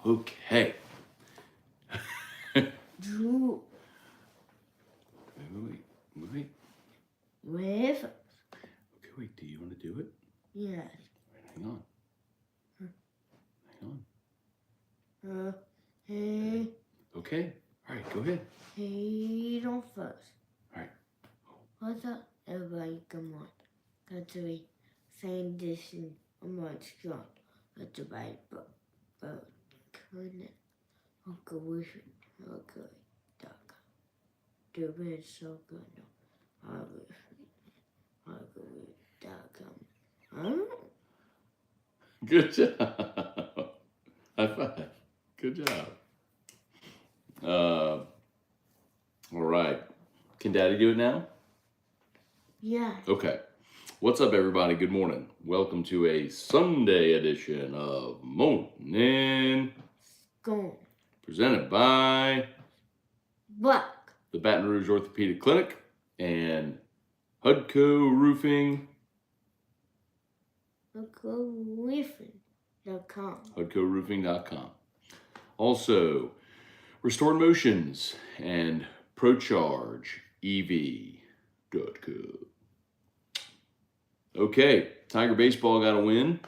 Okay. Drew Wait. with. Okay, wait. Do you want to do it? Yes. Hang on. Hey. Okay. All right, go ahead. Hey, on first. All right. What's up, everybody? Come on. Got to be same distance. I'm not strong. Got to buy but couldn't Uncle Wishing. Okay. Duck. The bed's so good now. Uncle Good job. High five. Good job. All right. Can Daddy do it now? Yeah. Okay. What's up, everybody? Good morning. Welcome to a Sunday edition of Morning Scone. presented by Black. the Baton Rouge Orthopedic Clinic and Hudco Roofing. UncleWiffin.com. HudcoRoofing.com. Also, Restored Motions and ProCharge EV.co. Okay, Tiger Baseball got a win.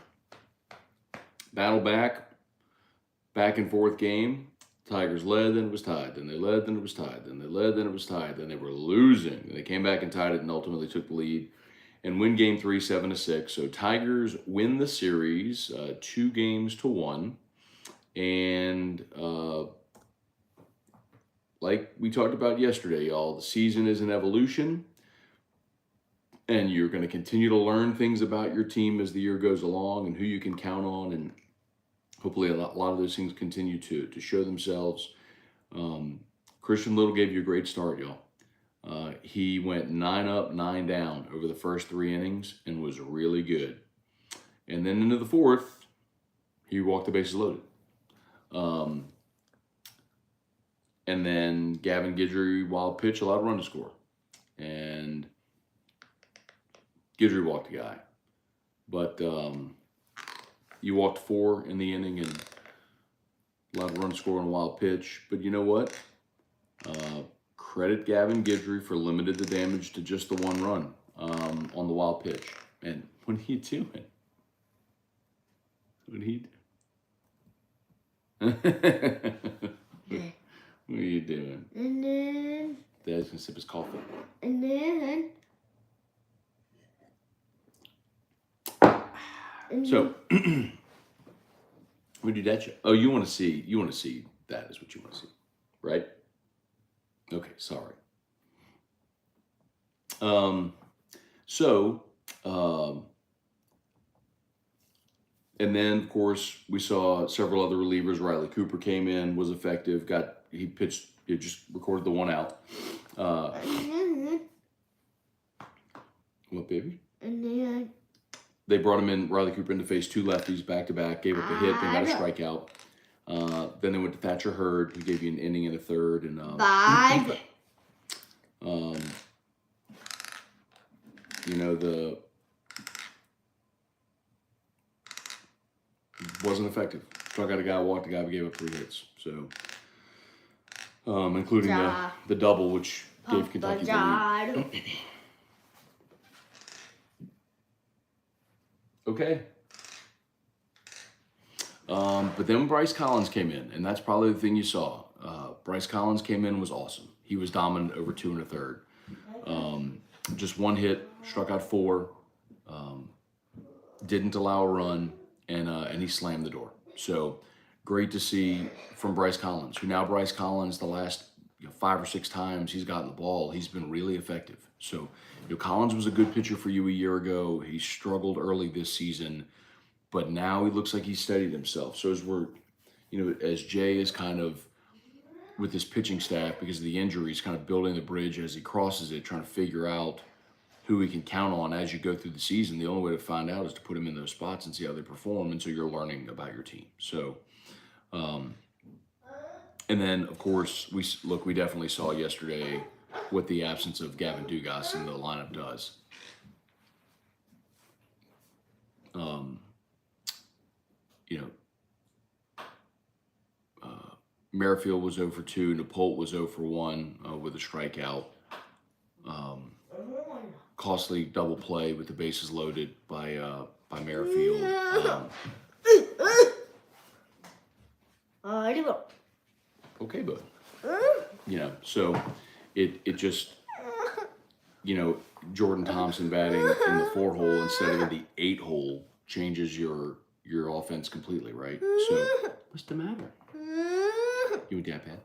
Battle back and forth game. Tigers led, then it was tied. Then they led, then it was tied. Then they led, then it was tied. Then they were losing. Then they came back and tied it and ultimately took the lead and win game 3, 7-6. So Tigers win the series 2-1. And like we talked about yesterday, y'all, the season is an evolution. And you're going to continue to learn things about your team as the year goes along and who you can count on. And hopefully a lot of those things continue to show themselves. Christian Little gave you a great start, y'all. He went 9 up, 9 down over the first 3 innings and was really good. And then into the fourth, he walked the bases loaded. And then Gavin Guidry, wild pitch, allowed a run to score. And Guidry walked the guy. But you walked 4 in the inning and allowed a run to score on a wild pitch. But you know what? Credit Gavin Guidry for limited the damage to just the 1 run on the wild pitch. And what are you doing? What are you doing? What are you doing? And then. Dad's gonna sip his coffee. And then. So, we do that shit. Oh, you want to see that is what you want to see, right? Okay, sorry. And then of course we saw several other relievers. Riley Cooper came in, was effective. He pitched. He just recorded the 1 out. What, baby? And then. They brought him in, Riley Cooper, in to face 2 lefties back to back. Gave up a hit, then got a strikeout. Then they went to Thatcher Hurd, who gave you an inning and a third. And 5. Wasn't effective. Struck out a guy, walked a guy, gave up 3 hits. So, including the double, which gave Kentucky the lead. Okay. But then Bryce Collins came in, and that's probably the thing you saw. Bryce Collins came in, was awesome. He was dominant over 2 1/3. Just 1 hit, struck out 4, didn't allow a run, and he slammed the door. So great to see from Bryce Collins, who now Bryce Collins, the last 5 or 6 times he's gotten the ball, he's been really effective. So Collins was a good pitcher for you a year ago. He struggled early this season, but now he looks like he's steadied himself. So as Jay is kind of with his pitching staff because of the injuries, kind of building the bridge as he crosses it, trying to figure out who he can count on as you go through the season. The only way to find out is to put him in those spots and see how they perform. And so you're learning about your team. So, and then of course we definitely saw yesterday what the absence of Gavin Dugas in the lineup does. Merrifield was 0 for 2. Napolt was 0 for 1 with a strikeout. Costly double play with the bases loaded by Merrifield. Okay, bud. So it just, Jordan Thompson batting in the 4 hole instead of in the 8 hole changes your offense completely, right? So what's the matter? You and Dad, Pat?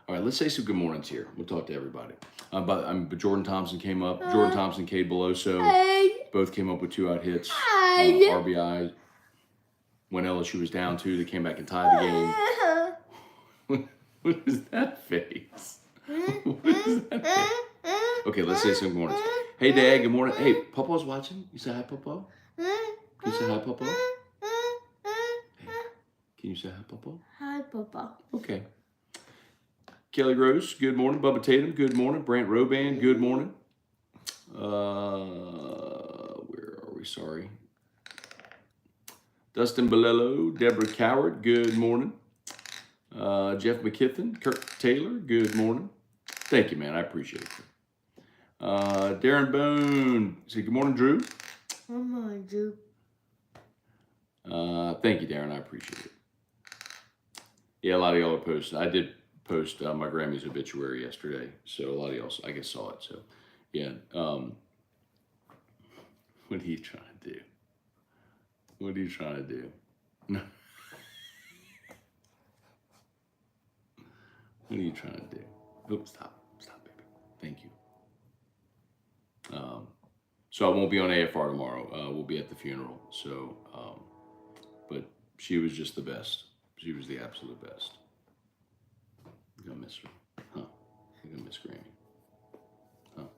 All right, let's say some good mornings here. We'll talk to everybody. But Jordan Thompson came up. Jordan Thompson, Cade Beloso, both came up with 2-out hits, RBIs. When LSU was down 2, they came back and tied the game. What is that face? What is that face? Okay, let's say some good mornings. Hey, Dad, good morning. Hey, Papa's watching. You say hi, Papa? Can you say hi, Papa? Hey, can you say hi, Papa? Hi, Papa. Okay. Kelly Gross, good morning. Bubba Tatum, good morning. Brant Roban, good morning. Where are we? Sorry. Dustin Bolello, Deborah Coward, good morning. Jeff McKithen, Kirk Taylor, good morning. Thank you, man. I appreciate it. Darren Bone, say good morning, Drew. Good morning, Drew. Thank you, Darren. I appreciate it. Yeah, a lot of y'all are posting. I did post my Grammy's obituary yesterday, so a lot of y'all, I guess, saw it. So, yeah. What are you trying to do? What are you trying to do? No. What are you trying to do? Oh, stop, baby. Thank you. So I won't be on AFR tomorrow. We'll be at the funeral. So, but she was just the best. She was the absolute best. You're gonna miss her, huh? You're gonna miss Grammy, huh?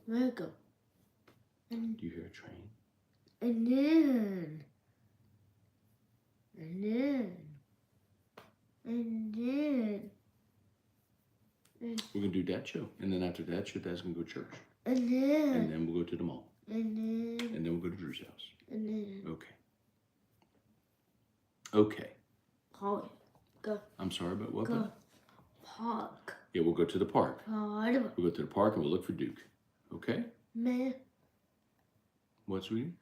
There you go. Do you hear a train? And then. We're gonna do Dad show, and then after Dad show, Dad's gonna go to church, And and then we'll go to the mall, then. and then we'll go to Drew's house. And then. Okay. Park. Go. I'm sorry, but what? Go. Park. Yeah, we'll go to the park. Park. We'll go to the park and we'll look for Duke. Okay? Man. What, sweetie?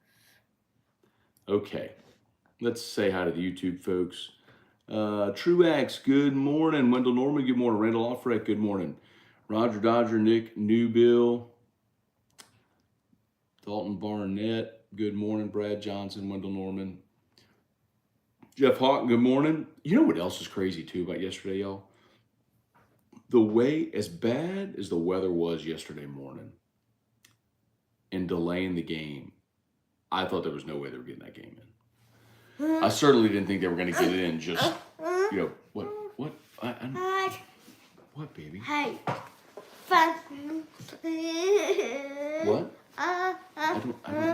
Okay. Let's say hi to the YouTube folks. Truax, good morning. Wendell Norman, good morning. Randall Offred, good morning. Roger Dodger, Nick Newbill, Dalton Barnett, good morning. Brad Johnson, Wendell Norman. Jeff Hawk, good morning. You know what else is crazy too about yesterday, y'all? The way, as bad as the weather was yesterday morning and delaying the game, I thought there was no way they were getting that game in. I certainly didn't think they were going to get it in just, what? What, baby? Hey. What? I don't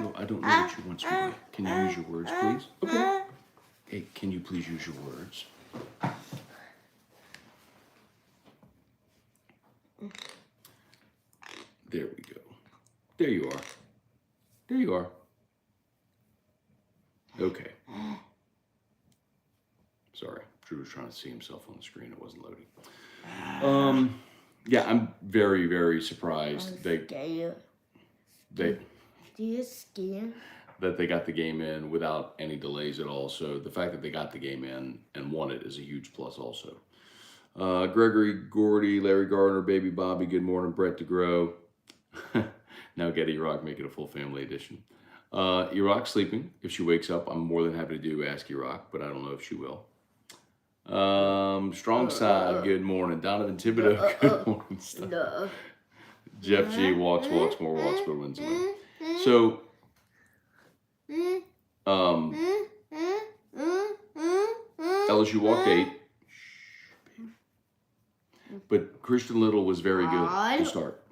know what you want, sweetie. Can you use your words, please? Okay. Hey, can you please use your words? There we go. There you are. There you are. Okay. Sorry, Drew was trying to see himself on the screen. It wasn't loading. Yeah, I'm very, very surprised that they got the game in without any delays at all. So the fact that they got the game in and won it is a huge plus also. Gregory Gordy, Larry Gardner, Baby Bobby, good morning. Brett DeGrow. Now get E-Rock, make it a full family edition. E-Rock's sleeping. If she wakes up, I'm more than happy to do Ask E-Rock, but I don't know if she will. Strong Side, good morning. Donovan Thibodeau, good morning. Jeff G, walks, more walks, but wins away. So, LSU walked 8. But Christian Little was very good to start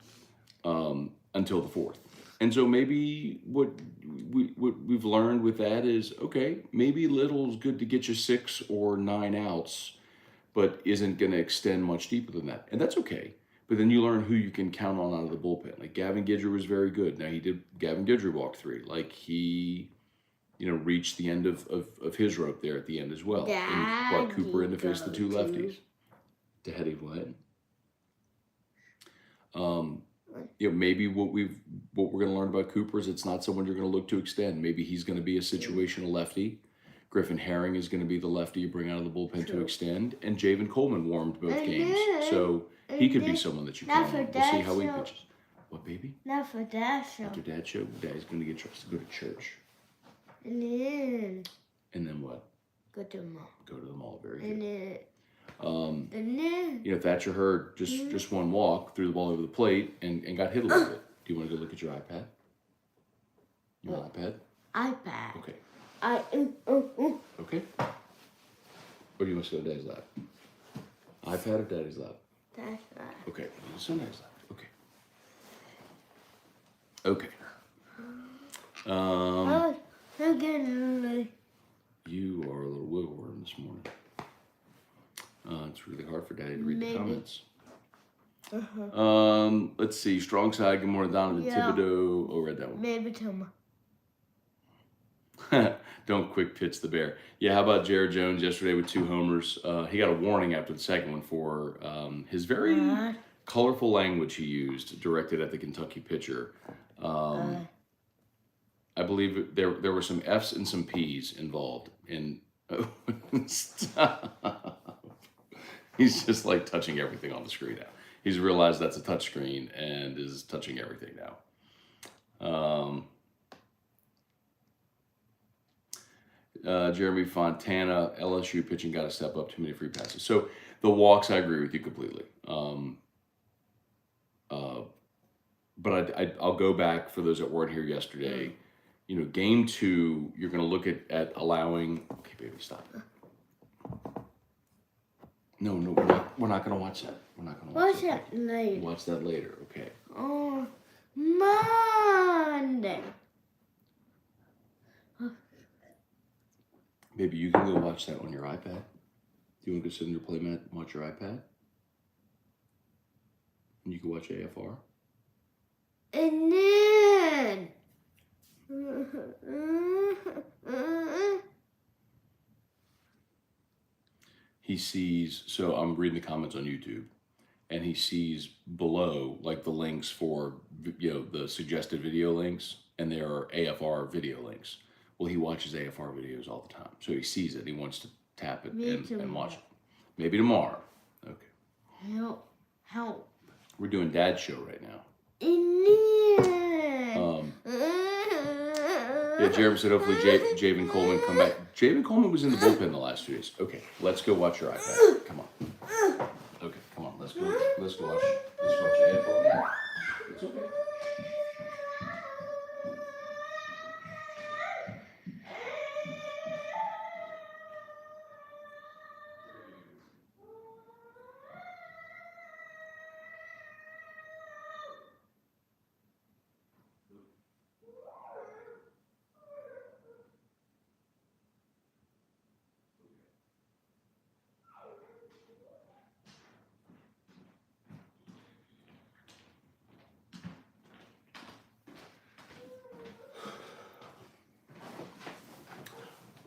until the 4th. And so maybe what we've learned with that is, okay, maybe Little's good to get you 6 or 9 outs, but isn't going to extend much deeper than that. And that's okay. But then you learn who you can count on out of the bullpen. Like Gavin Guidry was very good. Now Gavin Guidry walked 3. Like he reached the end of his rope there at the end as well. And brought Cooper in to face the two lefties. Daddy what? Maybe what we're going to learn about Cooper is it's not someone you're going to look to extend. Maybe he's going to be a situational lefty. Griffin Herring is going to be the lefty you bring out of the bullpen to extend. And Javen Coleman warmed both games. So he could be someone that you can. We'll see how he pitches. What, baby? Not for Dad show. After Dad show, Daddy's going to get dressed to go to church. And then what? go to the mall. Go to the mall. Very And good. then Thatcher Hurd just one walk, threw the ball over the plate and got hit a little bit. Do you want to go look at your iPad? Your iPad? iPad. Okay. Okay. Or do you want to go to Daddy's lap? iPad or Daddy's lap? That's right. Okay. So Daddy's lap. Okay. Okay. I'm getting You are a little wiggle worm this morning. It's really hard for Daddy to read the comments. Let's see. Strong side. Good morning, Donovan Thibodeau. Oh, read that one. Maybe tomorrow. Don't quick pitch the bear. Yeah, how about Jared Jones yesterday with 2 homers? He got a warning after the second one for his very colorful language he used directed at the Kentucky pitcher. I believe there were some F's and some P's involved. Stop. He's just like touching everything on the screen now. He's realized that's a touch screen and is touching everything now. Jeremy Fontana, LSU pitching got to step up, too many free passes. So the walks, I agree with you completely. But I'll go back for those that weren't here yesterday. Game 2, you're going to look at allowing. Okay, baby, stop. No, we're not going to watch that. We're not going to watch that. Watch that later. Watch that later, okay. Oh, Monday. Baby, you can go watch that on your iPad. Do you want to go sit in your playmat and watch your iPad? And you can watch AFR? And then... He sees, so I'm reading the comments on YouTube, and he sees below, like the links for, the suggested video links, and there are AFR video links. Well, he watches AFR videos all the time. So he sees it. He wants to tap it and watch it. Maybe tomorrow. Okay. Help. We're doing Dad's show right now. Yeah, Jeremy said hopefully Javen Coleman come back. Javen Coleman was in the bullpen the last 2 days. Okay, let's go watch your iPad. Come on. Okay, come on. Let's go watch AFR. It's okay.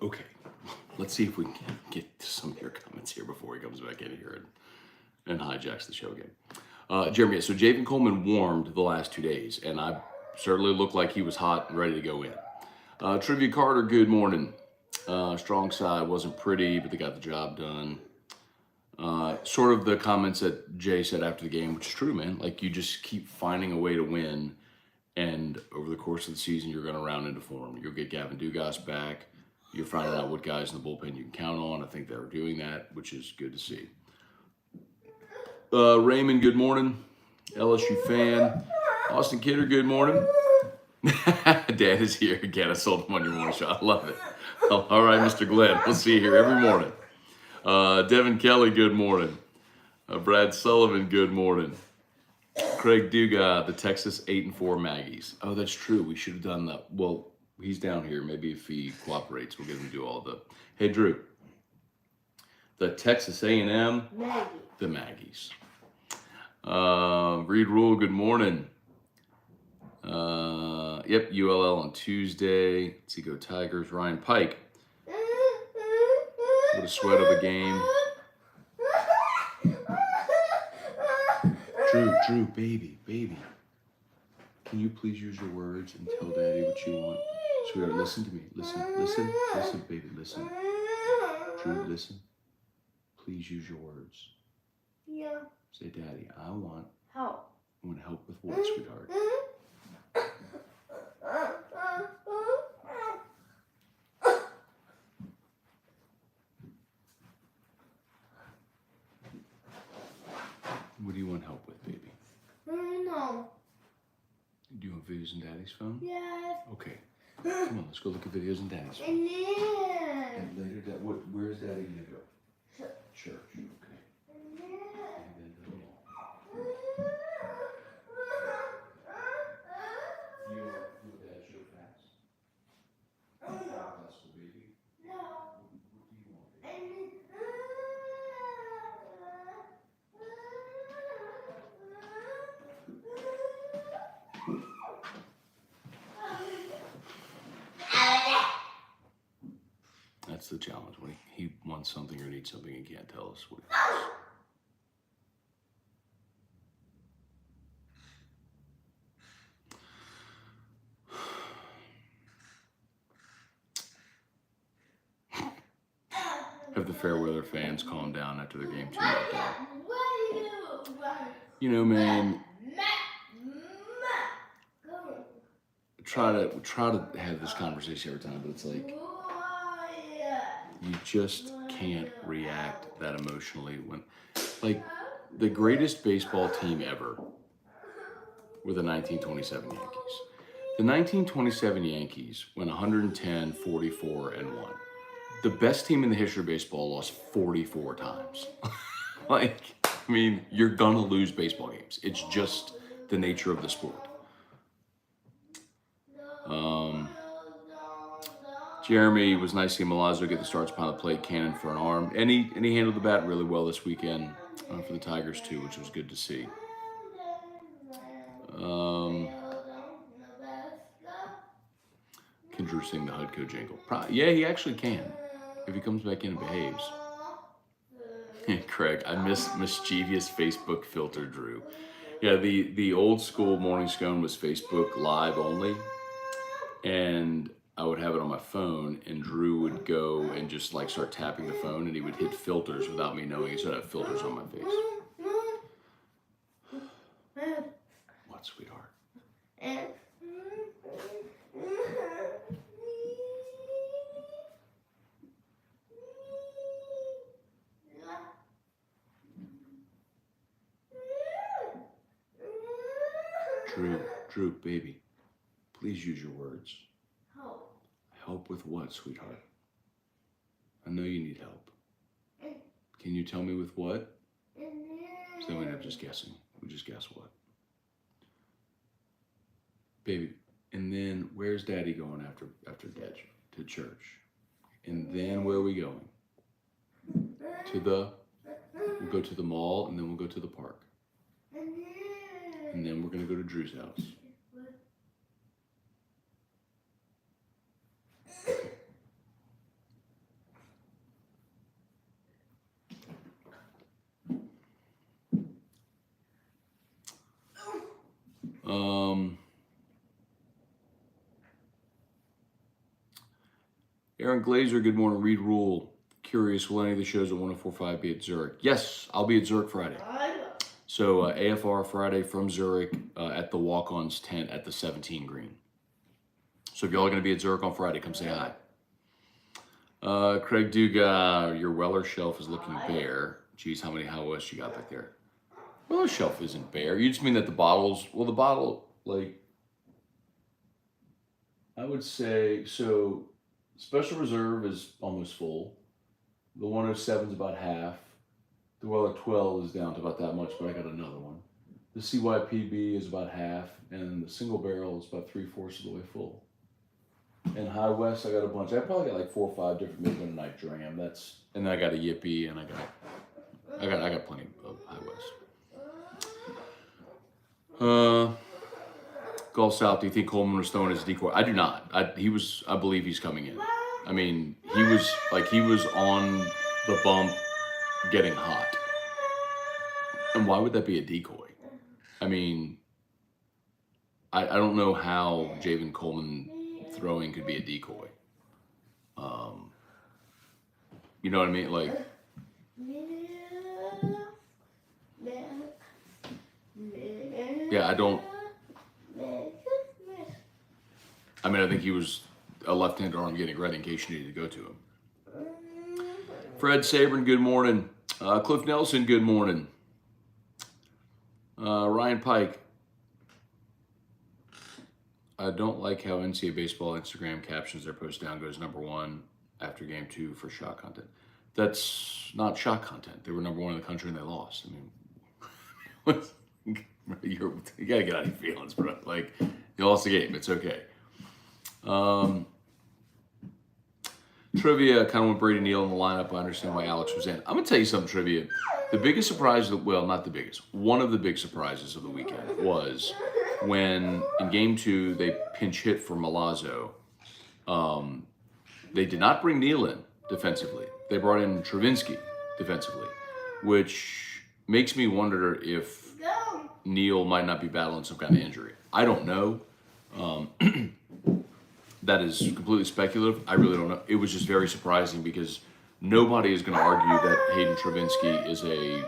Okay, let's see if we can get to some of your comments here before he comes back in here and hijacks the show again. Jeremy, so Javen Coleman warmed the last 2 days, and I certainly looked like he was hot and ready to go in. Trivia Carter, good morning. Strong side wasn't pretty, but they got the job done. Sort of the comments that Jay said after the game, which is true, man. Like, you just keep finding a way to win, and over the course of the season, you're going to round into form. You'll get Gavin Dugas back. You're finding out what guys in the bullpen you can count on. I think they're doing that, which is good to see. Raymond, good morning. LSU fan. Austin Kidder, good morning. Dad is here again. I sold him on your morning show. I love it. All right, Mr. Glenn. We'll see you here every morning. Devin Kelly, good morning. Brad Sullivan, good morning. Craig Duga, the Texas 8-4 Maggies. Oh, that's true. We should have done that. Well, he's down here. Maybe if he cooperates, we'll get him to do all the. Hey, Drew. The Texas A&M, the Maggies. Reed Rule, good morning. Yep, ULL on Tuesday. Let's see, go Tigers. Ryan Pike. What a sweat of a game. Drew, baby. Can you please use your words and tell Daddy what you want? Sweetheart, listen to me. Listen, baby, listen. Drew, listen. Please use your words. Yeah. Say, Daddy, I want Help. help with what, sweetheart? What do you want help with, baby? No. Do you want videos on Daddy's phone? Yes. Okay. Come on, let's go look at videos on Daddy's phone. And then. And later, where's Daddy gonna go? Church. Okay. And then to the mall. You want Dad to show facts? That's for baby. No. What do you want, baby? That's the challenge. When he wants something or needs something, he can't tell us what he wants. Have the Fairweather fans calm down after their game 2 meltdown. You know, man, try to have this conversation every time, but it's like you just can't react that emotionally when, like, the greatest baseball team ever were the 1927 Yankees. The 1927 Yankees went 110, 44, and 1. The best team in the history of baseball lost 44 times. Like, I mean, you're gonna lose baseball games. It's just the nature of the sport. Jeremy, was nice seeing Milazzo get the starts behind the plate, cannon for an arm. And he handled the bat really well this weekend for the Tigers too, which was good to see. Can Drew sing the Hudco jingle? Yeah, he actually can, if he comes back in and behaves. Craig, I miss mischievous Facebook filter Drew. Yeah, the old school morning scone was Facebook Live only, and I would have it on my phone, and Drew would go and just like start tapping the phone, and he would hit filters without me knowing. So I'd have filters on my face. What, sweetheart? Drew, baby, please use your words. Help. Help with what, sweetheart? I know you need help. Can you tell me with what? So then we end up just guessing. We just guess what. Baby, and then where's Daddy going after Dad? To church. And then where are we going? We'll go to the mall, and then we'll go to the park. And then we're gonna go to Drew's house. Aaron Glazer, good morning. Reed Rule, curious, will any of the shows at 104.5 be at Zurich? Yes, I'll be at Zurich Friday. So AFR Friday from Zurich at the Walk-Ons tent at the 17 Green. So if y'all are going to be at Zurich on Friday, come say hi. Craig Duga, your Weller shelf is looking bare. Geez, how many How West you got back there? Weller shelf isn't bare. You just mean that the bottles, well, the bottle, like, I would say, so Special Reserve is almost full. The 107 is about half. The Weller 12 is down to about that much, but I got another one. The CYPB is about half, and the single barrel is about 3/4 of the way full. And High West, I got a bunch. I probably got like 4 or 5 different Midland Night Dram. And then I got a Yippee, and I got plenty of High West. Gulf South, do you think Coleman was thrown as a decoy? I do not. I believe he's coming in. I mean, he was on the bump getting hot. And why would that be a decoy? I mean, I don't know how Javen Coleman throwing could be a decoy. You know what I mean? Like, yeah, I don't. I mean, I think he was a left-handed arm getting ready in case you needed to go to him. Fred Sabrin, good morning. Cliff Nelson, good morning. Ryan Pike. I don't like how NCAA baseball Instagram captions their post down goes #1 after game 2 for shot content. That's not shot content. They were #1 in the country and they lost. I mean, you gotta get out of your feelings, bro. Like, you lost the game. It's okay. Trivia, kind of with Brady Neal in the lineup. I understand why Alex was in. I'm gonna tell you something, trivia. The biggest surprise, well, not the biggest, one of the big surprises of the weekend was when in game 2 they pinch hit for Milazzo. They did not bring Neal in defensively. They brought in Travinsky defensively, which makes me wonder if Neal might not be battling some kind of injury. I don't know. That is completely speculative. I really don't know. It was just very surprising because nobody is going to argue that Hayden Travinsky is a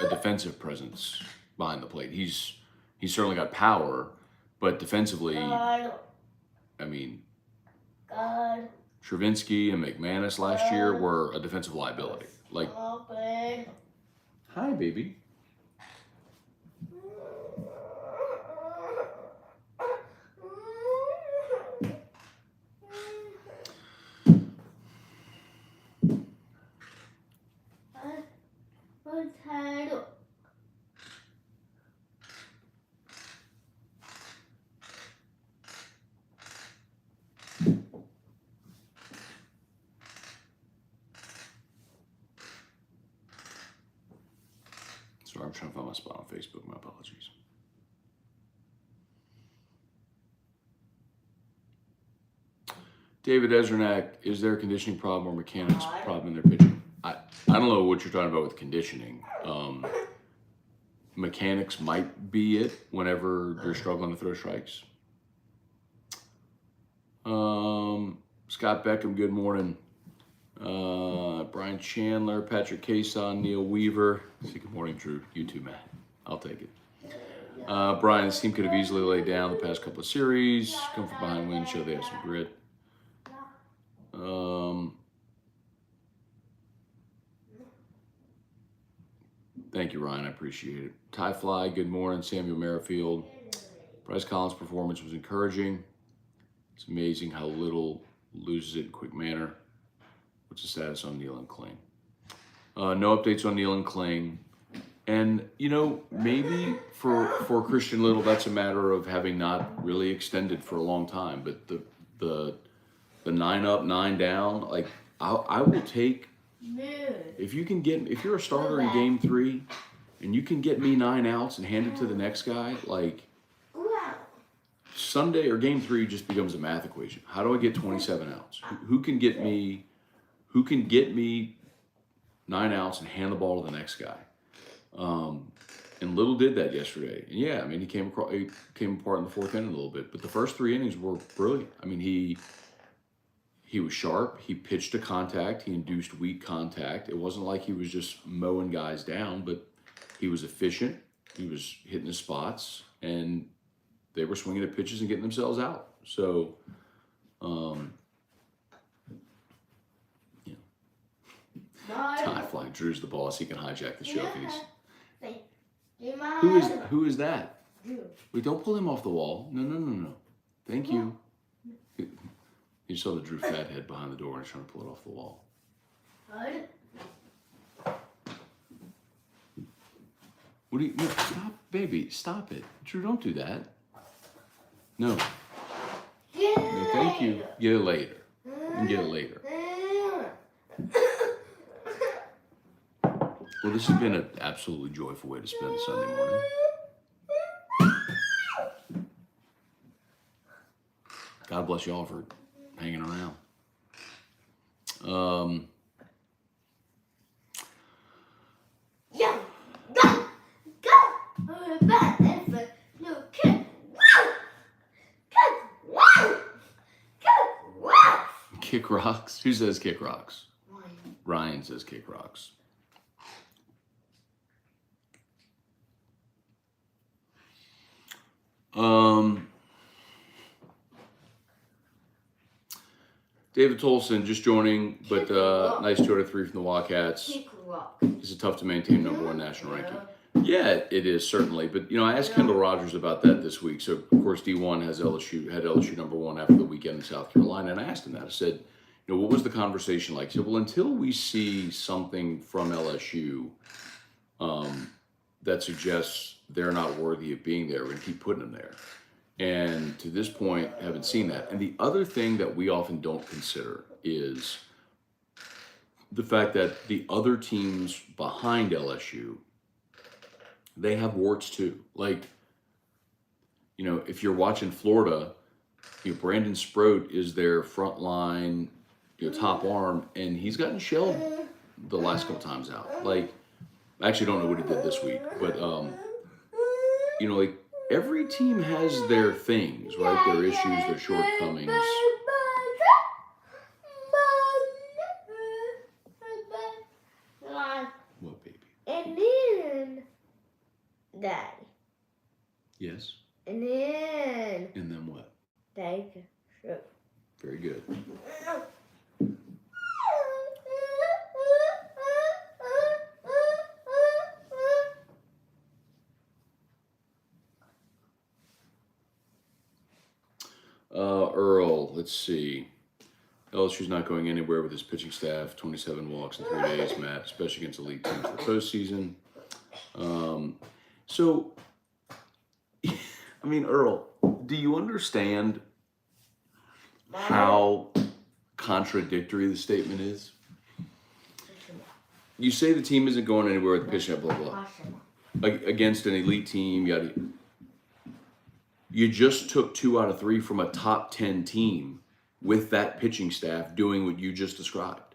defensive presence behind the plate. He's certainly got power, but defensively, I mean, Travinsky and McManus last year were a defensive liability. Like, hi, baby. Sorry, I'm trying to find my spot on Facebook. My apologies. David Ezranak, is there a conditioning problem or mechanics problem in their pitching? I don't know what you're talking about with conditioning. Mechanics might be it whenever you're struggling to throw strikes. Scott Beckham, good morning. Brian Chandler, Patrick Cason, Neil Weaver. Say good morning, Drew. You too, Matt. I'll take it. Brian, this team could have easily laid down the past couple of series. Come from behind, win, show they have some grit. Thank you, Ryan. I appreciate it. Ty Fly, good morning. Samuel Merrifield. Bryce Collins' performance was encouraging. It's amazing how little loses it in quick manner. What's the status on Neal and Kling? No updates on Neal and Kling. And, you know, maybe for Christian Little, that's a matter of having not really extended for a long time. But the 9 up, 9 down, like, I will take, if you're a starter in game 3 and you can get me 9 outs and hand it to the next guy, like, Sunday or game 3 just becomes a math equation. How do I get 27 outs? Who can get me 9 outs and hand the ball to the next guy? And Little did that yesterday. And yeah, I mean, he came apart in the 4th inning a little bit, but the first 3 innings were brilliant. I mean, he was sharp. He pitched to contact. He induced weak contact. It wasn't like he was just mowing guys down, but he was efficient. He was hitting his spots, and they were swinging at pitches and getting themselves out. So, Ty Fly, Drew's the boss. He can hijack the show. Who is that? Wait, don't pull him off the wall. No. Thank you. You saw the Drew Fathead behind the door and he's trying to pull it off the wall. What do you? No, stop, baby. Stop it. Drew, don't do that. No. No, thank you. Get it later. You can get it later. Well, this has been an absolutely joyful way to spend a Sunday morning. bless y'all for hanging around. Go, go, go! I'm a bad infant, little kid. Wow! Go, wow! Go, wow! Kick rocks? Who says kick rocks? Ryan. Ryan says kick rocks. David Tolson just joining, but nice 2 out of 3 from the Wildcats. Kick rock. Is it tough to maintain number 1 national ranking? Yeah, it is certainly. But I asked Kendall Rogers about that this week. So of course D1 had LSU number 1 after the weekend in South Carolina, and I asked him that. I said, what was the conversation like? He said, well, until we see something from LSU that suggests they're not worthy of being there, we're gonna keep putting them there. And to this point, haven't seen that. And the other thing that we often don't consider is the fact that the other teams behind LSU, they have warts too. Like, if you're watching Florida, Brandon Sproat is their frontline, top arm, and he's gotten shelled the last couple times out. Like, I actually don't know what he did this week, but like every team has their things, right? Their issues, their shortcomings. What, baby? And then, Daddy. Yes. And then, And then what? take a shot. Very good. Earl, let's see. LSU's not going anywhere with his pitching staff. 27 walks in 3 days, Matt, especially against elite teams for the postseason. So, Earl, do you understand how contradictory the statement is? You say the team isn't going anywhere with the pitching staff, blah, blah, blah. Against an elite team, yada. You just took 2 out of 3 from a top 10 team with that pitching staff doing what you just described.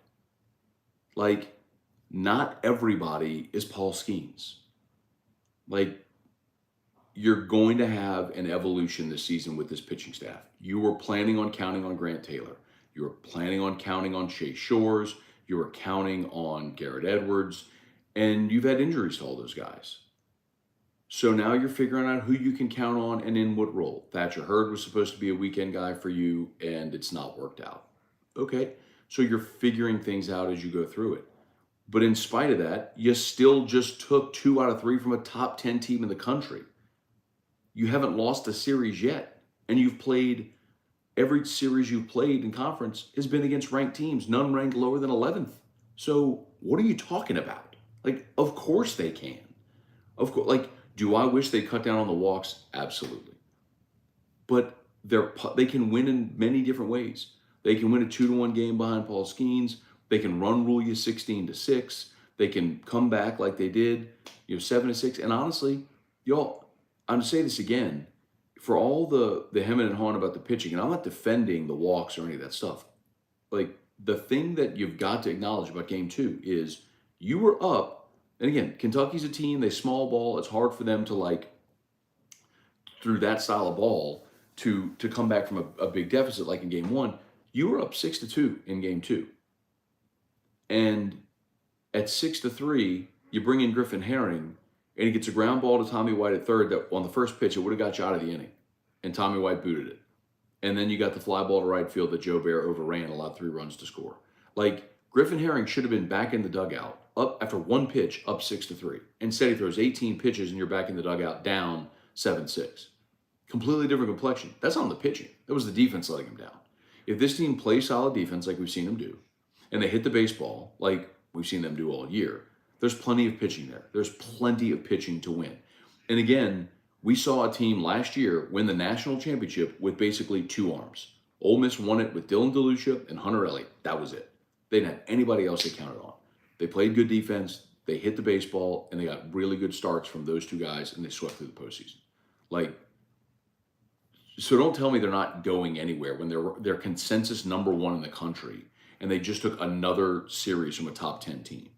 Like, not everybody is Paul Skeens. Like, you're going to have an evolution this season with this pitching staff. You were planning on counting on Grant Taylor. You were planning on counting on Chase Shores. You were counting on Garrett Edwards. And you've had injuries to all those guys. So now you're figuring out who you can count on and in what role. Thatcher Hurd was supposed to be a weekend guy for you, and it's not worked out. Okay, so you're figuring things out as you go through it. But in spite of that, you still just took 2 out of 3 from a top 10 team in the country. You haven't lost a series yet, and you've played, every series you've played in conference has been against ranked teams, none ranked lower than 11th. So what are you talking about? Like, of course they can. Of course, like, do I wish they cut down on the walks? Absolutely. But they can win in many different ways. They can win a 2-1 game behind Paul Skeens. They can run rule you 16-6. They can come back like they did, 7-6. And honestly, y'all, I'm gonna say this again, for all the hemming and hawing about the pitching, and I'm not defending the walks or any of that stuff. Like, the thing that you've got to acknowledge about game 2 is you were up. And again, Kentucky's a team, they small ball. It's hard for them to, through that style of ball, to come back from a big deficit like in game 1. You were up 6-2 in game 2. And at 6-3, you bring in Griffin Herring, and he gets a ground ball to Tommy White at third that on the first pitch, it would have got you out of the inning. And Tommy White booted it. And then you got the fly ball to right field that Joe Bear overran, allowed 3 runs to score. Griffin Herring should have been back in the dugout, up after 1 pitch, up 6-3. Instead, he throws 18 pitches and you're back in the dugout, down 7-6. Completely different complexion. That's not the pitching. That was the defense letting him down. If this team plays solid defense like we've seen them do, and they hit the baseball like we've seen them do all year, there's plenty of pitching there. There's plenty of pitching to win. And again, we saw a team last year win the national championship with basically 2 arms. Ole Miss won it with Dylan DeLucia and Hunter Elliott. That was it. They didn't have anybody else they counted on. They played good defense, they hit the baseball, and they got really good starts from those 2 guys, and they swept through the postseason. So don't tell me they're not going anywhere when they're consensus number one in the country, and they just took another series from a top 10 team.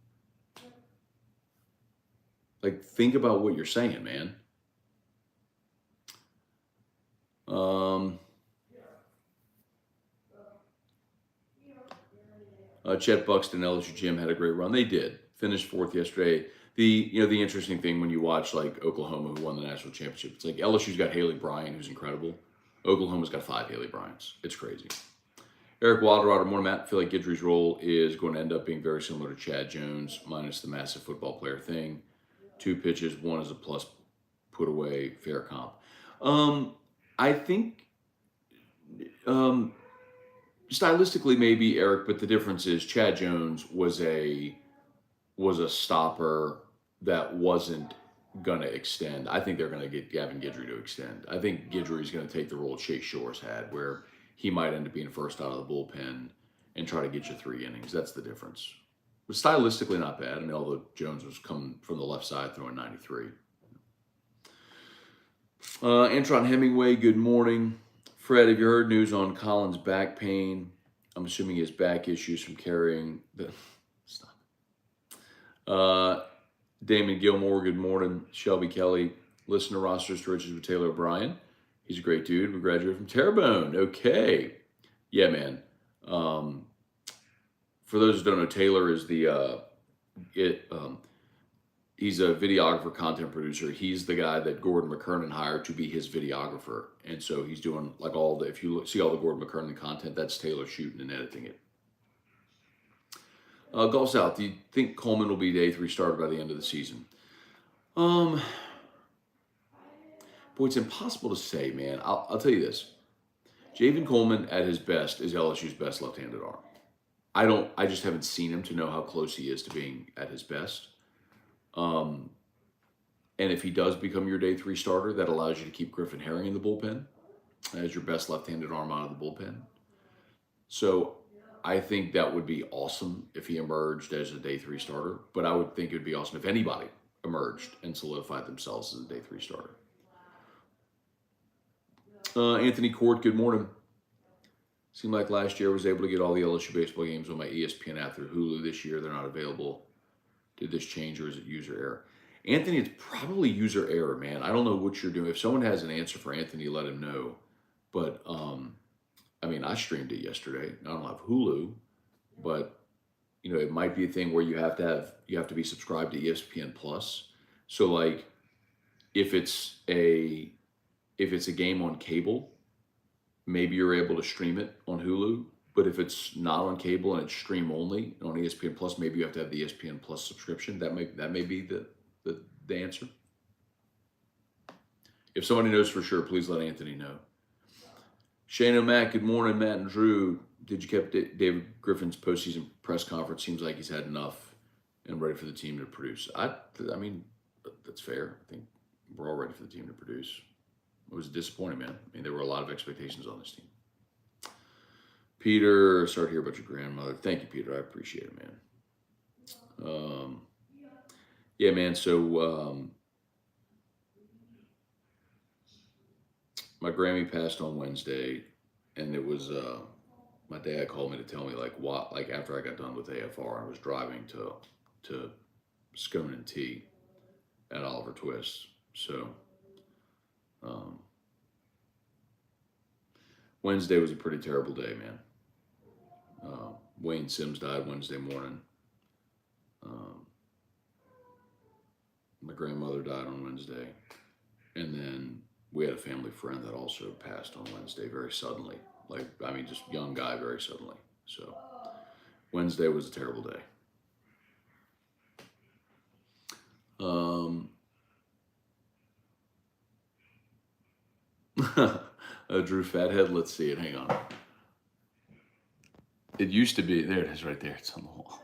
Like, think about what you're saying, man. Chet Buxton, LSU Jim had a great run. They did finish fourth yesterday. The interesting thing when you watch like Oklahoma, who won the national championship, it's like LSU's got Haley Bryant, who's incredible. Oklahoma's got 5 Haley Bryants. It's crazy. Eric Wilderwater, more Matt. I feel like Guidry's role is going to end up being very similar to Chad Jones, minus the massive football player thing. 2 pitches, 1 is a plus put away, fair comp. I think stylistically maybe Eric, but the difference is Chad Jones was a stopper that wasn't going to extend. I think they're going to get Gavin Guidry to extend. I think Guidry is going to take the role Chase Shores had, where he might end up being first out of the bullpen and try to get you 3 innings. That's the difference. But stylistically not bad. I mean, although Jones was coming from the left side throwing 93. Antron Hemingway, good morning. Fred, have you heard news on Collins' back pain? I'm assuming he has back issues from carrying the... Stop. Damon Gilmore, good morning. Shelby Kelly, listen to Rosters to Riches with Taylor O'Brien. He's a great dude. We graduated from Terrebonne. Okay. Yeah, man. For those who don't know, Taylor is he's a videographer, content producer. He's the guy that Gordon McKernan hired to be his videographer. And so he's doing like if you see all the Gordon McKernan content, that's Taylor shooting and editing it. Golf South, do you think Coleman will be day 3 starter by the end of the season? Boy, it's impossible to say, man. I'll tell you this. Javen Coleman at his best is LSU's best left-handed arm. I just haven't seen him to know how close he is to being at his best. And if he does become your day 3 starter, that allows you to keep Griffin Herring in the bullpen as your best left-handed arm out of the bullpen. So I think that would be awesome if he emerged as a day 3 starter, but I would think it would be awesome if anybody emerged and solidified themselves as a day 3 starter. Anthony Court, good morning. Seemed like last year I was able to get all the LSU baseball games on my ESPN app through Hulu. This year they're not available. Did this change or is it user error? Anthony, it's probably user error, man. I don't know what you're doing. If someone has an answer for Anthony, let him know. But I mean, I streamed it yesterday. I don't have Hulu, but it might be a thing where you have to be subscribed to ESPN Plus. So like, if it's a game on cable, maybe you're able to stream it on Hulu. But if it's not on cable and it's stream only on ESPN Plus, maybe you have to have the ESPN Plus subscription. That may be the answer. If somebody knows for sure, please let Anthony know. Shane O'Mac, good morning. Matt and Drew, did you keep David Griffin's postseason press conference? Seems like he's had enough and ready for the team to produce. I mean, that's fair. I think we're all ready for the team to produce. It was disappointing, man. I mean, there were a lot of expectations on this team. Peter, sorry to hear about your grandmother. Thank you, Peter. I appreciate it, man. Yeah, man. So my Grammy passed on Wednesday, and it was my dad called me to tell me like after I got done with AFR, I was driving to Scone and Tea at Oliver Twist. So Wednesday was a pretty terrible day, man. Wayne Sims died Wednesday morning. My grandmother died on Wednesday. And then we had a family friend that also passed on Wednesday very suddenly. Just young guy very suddenly. So Wednesday was a terrible day. Drew Fathead, let's see it. Hang on. It used to be, there it is right there. It's on the wall.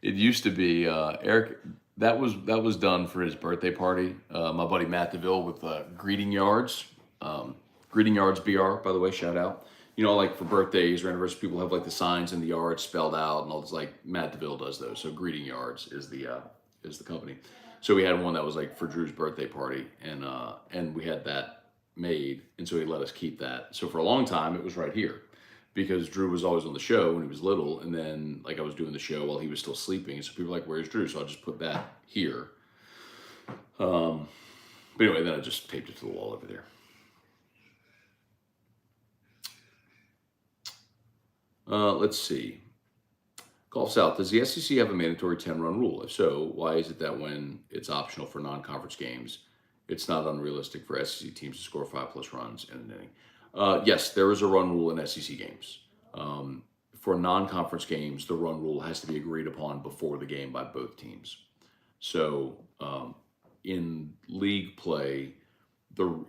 It used to be, Eric, that was done for his birthday party. My buddy Matt DeVille with Greeting Yards. Greeting Yards BR, by the way, shout out. Like for birthdays or anniversaries, people have like the signs in the yard spelled out and all this, like Matt DeVille does those. So Greeting Yards is the company. So we had one that was like for Drew's birthday party and we had that made, and so he let us keep that. So for a long time, it was right here because Drew was always on the show when he was little, and then like I was doing the show while he was still sleeping, and so people were like, "Where's Drew?" So I just put that here. But anyway, then I just taped it to the wall over there. Let's see. Golf South, does the SEC have a mandatory 10-run rule? If so, why is it that when it's optional for non-conference games, it's not unrealistic for SEC teams to score 5+ runs in an inning? Yes, there is a run rule in SEC games. For non-conference games, the run rule has to be agreed upon before the game by both teams. So in league play,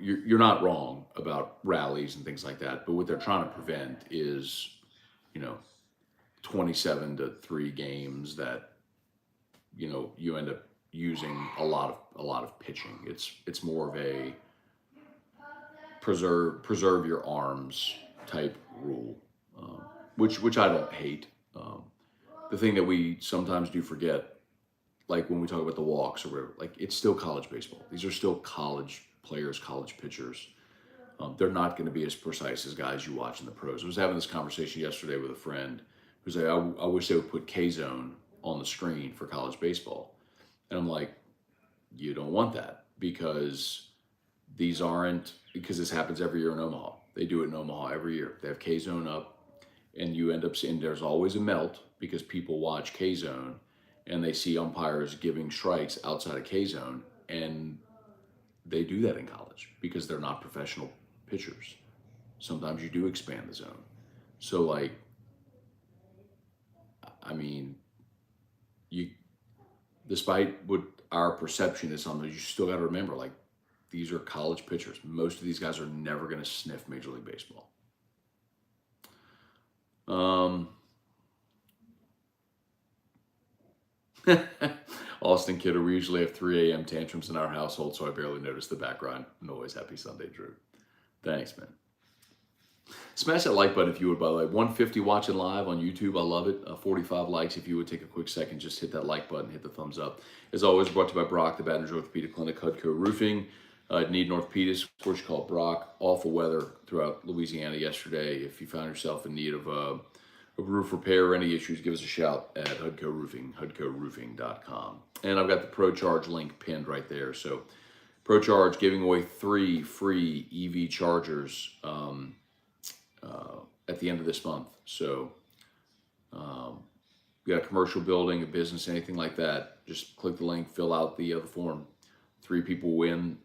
you're not wrong about rallies and things like that, but what they're trying to prevent is, 27-3 games that you end up using a lot of pitching. It's more of a preserve your arms type rule, which I don't hate. The thing that we sometimes do forget, like when we talk about the walks or whatever, like it's still college baseball. These are still college players, college pitchers. They're not going to be as precise as guys you watch in the pros. I was having this conversation yesterday with a friend who's like, I wish they would put K-Zone on the screen for college baseball. And I'm like, you don't want that because this happens every year in Omaha. They do it in Omaha every year. They have K-Zone up, and you end up seeing there's always a melt because people watch K-Zone and they see umpires giving strikes outside of K-Zone, and they do that in college because they're not professional pitchers. Sometimes you do expand the zone. So like, I mean, despite what our perception is on those, you still got to remember, like, these are college pitchers. Most of these guys are never going to sniff Major League Baseball. Austin Kidder, we usually have 3 a.m. tantrums in our household, so I barely notice the background noise. Happy Sunday, Drew. Thanks, man. Smash that like button if you would, by the way. 150 watching live on YouTube. I love it. 45 likes. If you would take a quick second, just hit that like button, hit the thumbs up. As always, brought to you by Brock, the Baton Rouge Orthopedic Clinic, Hudco Roofing. Need an orthopedist, of course, you call Brock. Awful weather throughout Louisiana yesterday. If you found yourself in need of a roof repair or any issues, give us a shout at Hudco Roofing, hudcoroofing.com. And I've got the ProCharge link pinned right there. So ProCharge giving away 3 free EV chargers at the end of this month. So you got a commercial building, a business, anything like that, just click the link, fill out the form. 3 people win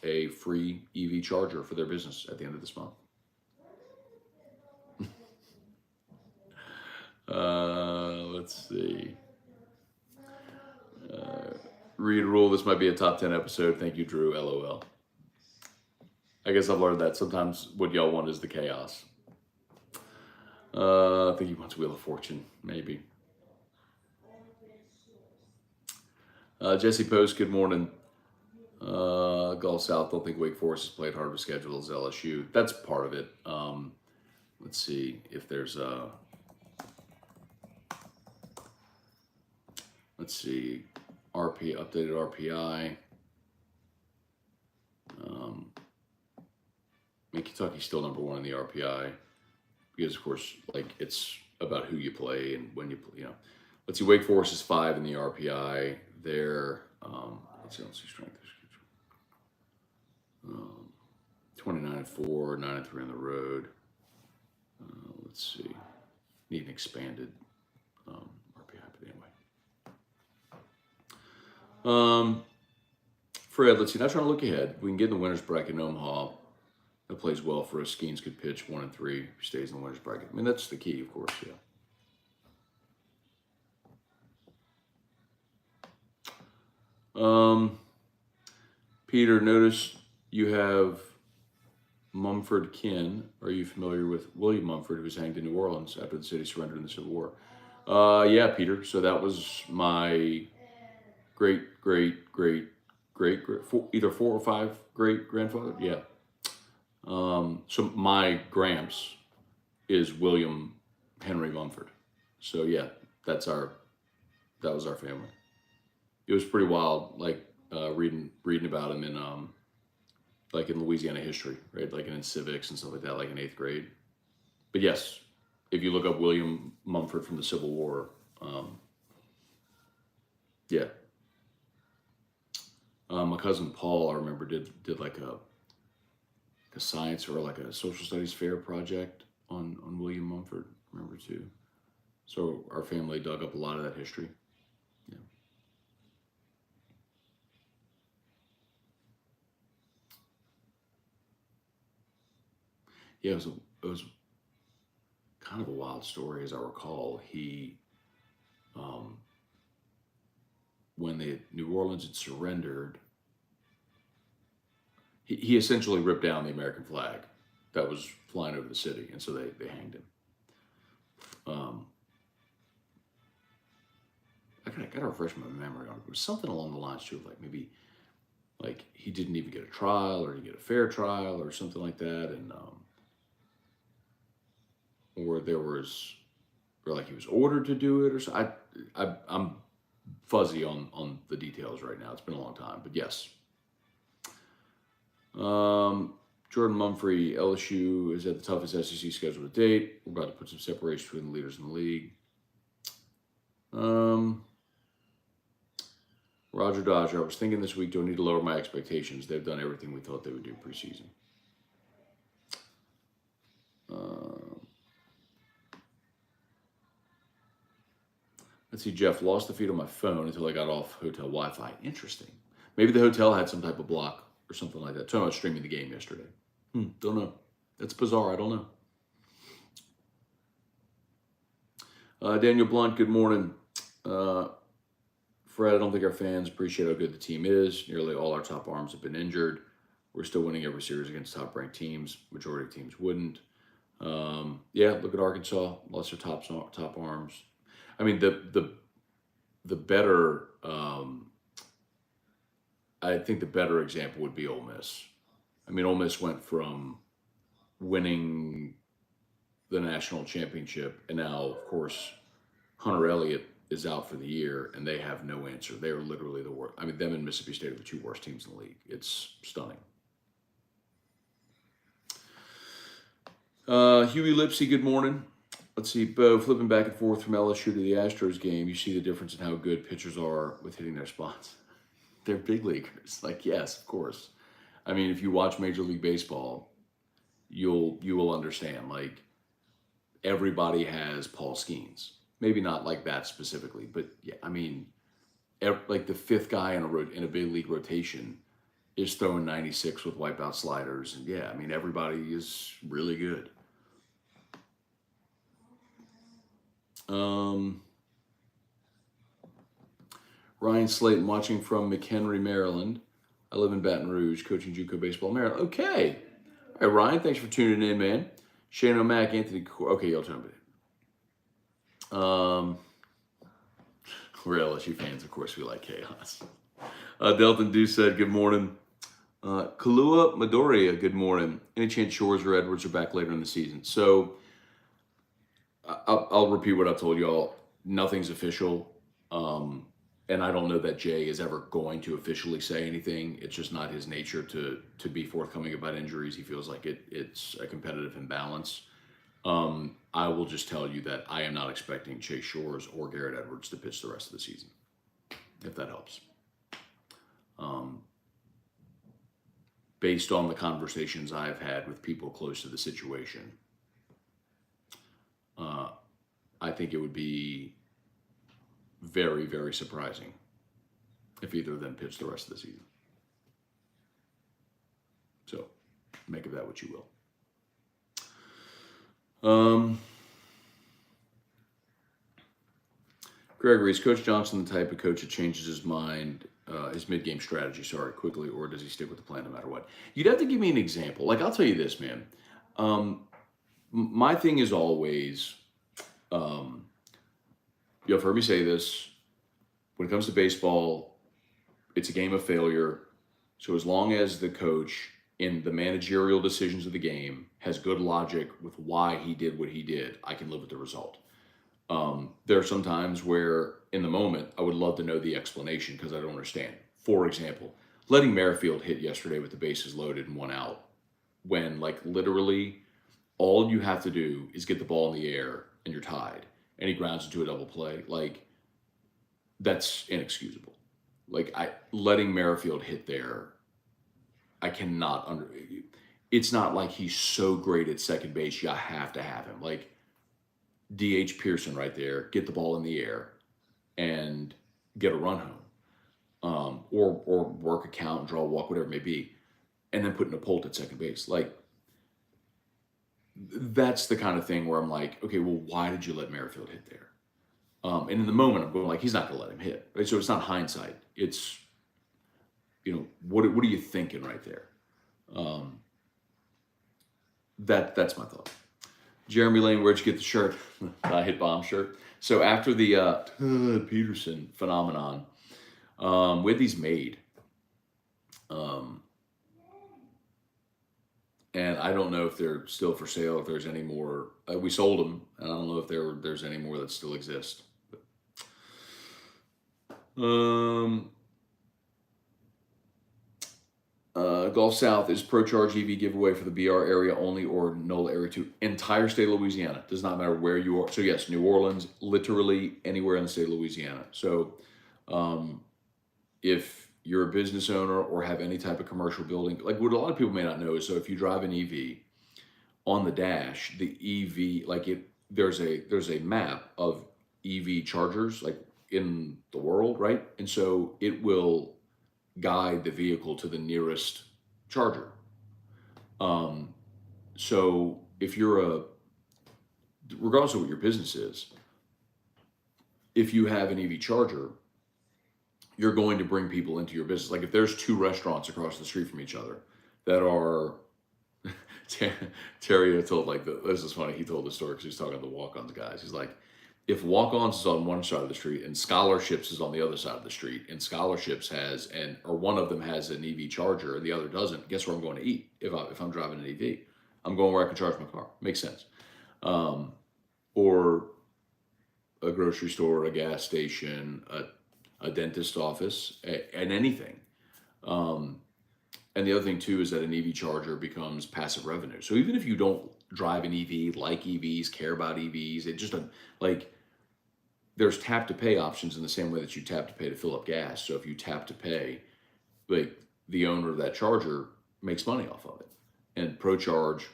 a free EV charger for their business at the end of this month. Let's see. Read rule, this might be a top 10 episode. Thank you, Drew. LOL. I guess I've learned that sometimes what y'all want is the chaos. I think he wants Wheel of Fortune, maybe. Jesse Post, good morning. Gulf South, don't think Wake Forest has played hard of a schedule as LSU. That's part of it. Let's see if there's a... Let's see, updated RPI. Kentucky's still number 1 in the RPI because, of course, like it's about who you play and when you play. Let's see, Wake Forest is 5 in the RPI. They're let's see strength. 29-4, 9-3 on the road. Let's see, need an expanded RPI, but anyway. Fred, let's see. Not trying to look ahead. We can get in the winners bracket in Omaha. That plays well for us. Skeens could pitch 1 and 3. Stays in the winners bracket. I mean, that's the key, of course. Yeah. Peter, notice you have Mumford kin. Are you familiar with William Mumford, who was hanged in New Orleans after the city surrendered in the Civil War? Yeah, Peter. So that was my great, either 4 or 5 great grandfather. Yeah. So my gramps is William Henry Mumford. So yeah, that was our family. It was pretty wild, like reading about him in like in Louisiana history, right? Like in civics and stuff like that, like in 8th grade. But yes, if you look up William Mumford from the Civil War, yeah. My cousin Paul, I remember, did like a science or like a social studies fair project on William Mumford. I remember too. So our family dug up a lot of that history. Yeah. Yeah, it was kind of a wild story, as I recall. He, um, when the New Orleans had surrendered, he essentially ripped down the American flag that was flying over the city, and so they hanged him. Um, I gotta refresh my memory on it. It was something along the lines too, of like maybe like he didn't even get a trial, or he get a fair trial, or something like that, and or there was, or like he was ordered to do it, or so. I'm fuzzy on the details right now. It's been a long time, but yes. Jordan Mumphrey, LSU is at the toughest SEC schedule to date. We're about to put some separation between the leaders in the league. Roger Dodger, I was thinking this week, do I need to lower my expectations? They've done everything we thought they would do preseason. Let's see, Jeff, lost the feed on my phone until I got off hotel Wi-Fi. Interesting. Maybe the hotel had some type of block or something like that. Talking about streaming the game yesterday. Don't know. That's bizarre. I don't know. Daniel Blunt, good morning. Fred, I don't think our fans appreciate how good the team is. Nearly all our top arms have been injured. We're still winning every series against top-ranked teams. Majority of teams wouldn't. Yeah, look at Arkansas. Lost their top arms. I mean, the better. I think the better example would be Ole Miss. I mean, Ole Miss went from winning the national championship, and now, of course, Hunter Elliott is out for the year, and they have no answer. They are literally the worst. I mean, them and Mississippi State are the two worst teams in the league. It's stunning. Huey Lipsy, good morning. Let's see, Bo, flipping back and forth from LSU to the Astros game, you see the difference in how good pitchers are with hitting their spots. They're big leaguers. Like, yes, of course. I mean, if you watch Major League Baseball, you will understand. Like, everybody has Paul Skeens. Maybe not like that specifically, but yeah, I mean, like the fifth guy in a big league rotation is throwing 96 with wipeout sliders, and yeah, I mean, everybody is really good. Ryan Slayton watching from McHenry, Maryland. I live in Baton Rouge, coaching JUCO baseball in Maryland. Okay. All right, Ryan, thanks for tuning in, man. Shane O'Mac, Anthony. Okay, y'all tell me. We're LSU fans, of course. We like chaos. Delton Dew said, "Good morning." Kalua Midoriya, good morning. Any chance Shores or Edwards are back later in the season? So I'll repeat what I've told y'all. Nothing's official. And I don't know that Jay is ever going to officially say anything. It's just not his nature to be forthcoming about injuries. He feels like it's a competitive imbalance. I will just tell you that I am not expecting Chase Shores or Garrett Edwards to pitch the rest of the season, if that helps. Based on the conversations I've had with people close to the situation, I think it would be very, very surprising if either of them pitched the rest of the season. So, make of that what you will. Gregory, is Coach Johnson the type of coach that changes his mind, his mid-game strategy, quickly, or does he stick with the plan no matter what? You'd have to give me an example. Like, I'll tell you this, man. My thing is always, you've heard me say this, when it comes to baseball, it's a game of failure. So as long as the coach in the managerial decisions of the game has good logic with why he did what he did, I can live with the result. There are some times where in the moment, I would love to know the explanation because I don't understand. For example, letting Merrifield hit yesterday with the bases loaded and 1 out, when like literally all you have to do is get the ball in the air and you're tied, and he grounds into a double play. Like, that's inexcusable. Like, letting Merrifield hit there, I cannot under. It's not like he's so great at second base. You have to have him. Like, DH Pearson right there, get the ball in the air and get a run home, or work a count, draw a walk, whatever it may be, and then put Napolt at second base. Like, that's the kind of thing where I'm like, okay, well, why did you let Merrifield hit there? And in the moment, I'm going like, he's not going to let him hit. Right? So it's not hindsight. It's, what are you thinking right there? That's my thought. Jeremy Lane, where'd you get the shirt? I hit bomb shirt. So after the Peterson phenomenon, we had these made. And I don't know if they're still for sale, if there's any more. We sold them, and I don't know if there's any more that still exist. Gulf South, is Pro Charge EV giveaway for the BR area only or NOLA area too? Entire state of Louisiana. Does not matter where you are. So yes, New Orleans, literally anywhere in the state of Louisiana. So if you're a business owner or have any type of commercial building, like what a lot of people may not know is, so if you drive an EV on the dash, the EV, like there's a map of EV chargers like in the world, right? And so it will guide the vehicle to the nearest charger. So if you're regardless of what your business is, if you have an EV charger, you're going to bring people into your business. Like if there's 2 restaurants across the street from each other that are, Terry told this is funny. He told the story because he's talking to the walk-ons guys. He's like, if walk-ons is on one side of the street and scholarships is on the other side of the street, and scholarships or one of them has an EV charger and the other doesn't, guess where I'm going to eat if I'm driving an EV? I'm going where I can charge my car. Makes sense. Or a grocery store, a gas station, a dentist office, and anything. And the other thing too is that an EV charger becomes passive revenue. So even if you don't drive an EV, like EVs, care about EVs, it just like there's tap to pay options in the same way that you tap to pay to fill up gas. So if you tap to pay, like the owner of that charger makes money off of it, and ProCharge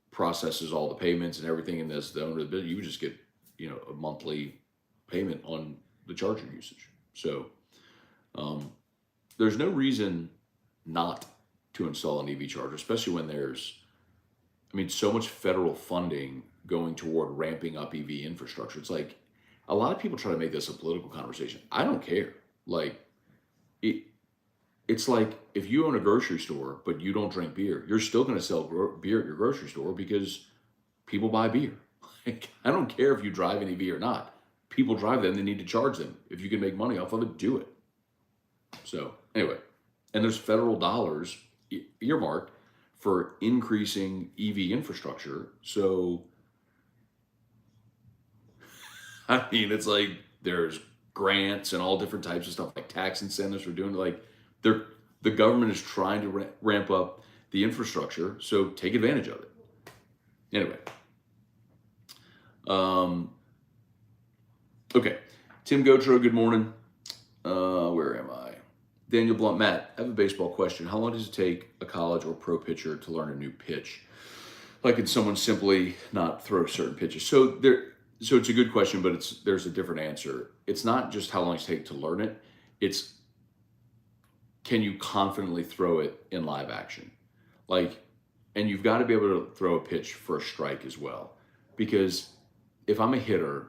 processes all the payments and everything. And as the owner of the business, you just get a monthly payment on the charger usage. So there's no reason not to install an EV charger, especially when there's, so much federal funding going toward ramping up EV infrastructure. It's like a lot of people try to make this a political conversation. I don't care. Like it's like if you own a grocery store but you don't drink beer, you're still going to sell beer at your grocery store because people buy beer. Like, I don't care if you drive an EV or not. People drive them, they need to charge them. If you can make money off of it, do it. So anyway, and there's federal dollars earmarked for increasing EV infrastructure. So, it's like there's grants and all different types of stuff, like tax incentives for doing like the government is trying to ramp up the infrastructure. So take advantage of it. Anyway. Okay. Tim Gotro, good morning. Where am I? Daniel Blunt, Matt, I have a baseball question. How long does it take a college or pro pitcher to learn a new pitch? Like, can someone simply not throw certain pitches? So it's a good question, but there's a different answer. It's not just how long it takes to learn it. It's, can you confidently throw it in live action? Like, and you've got to be able to throw a pitch for a strike as well. Because if I'm a hitter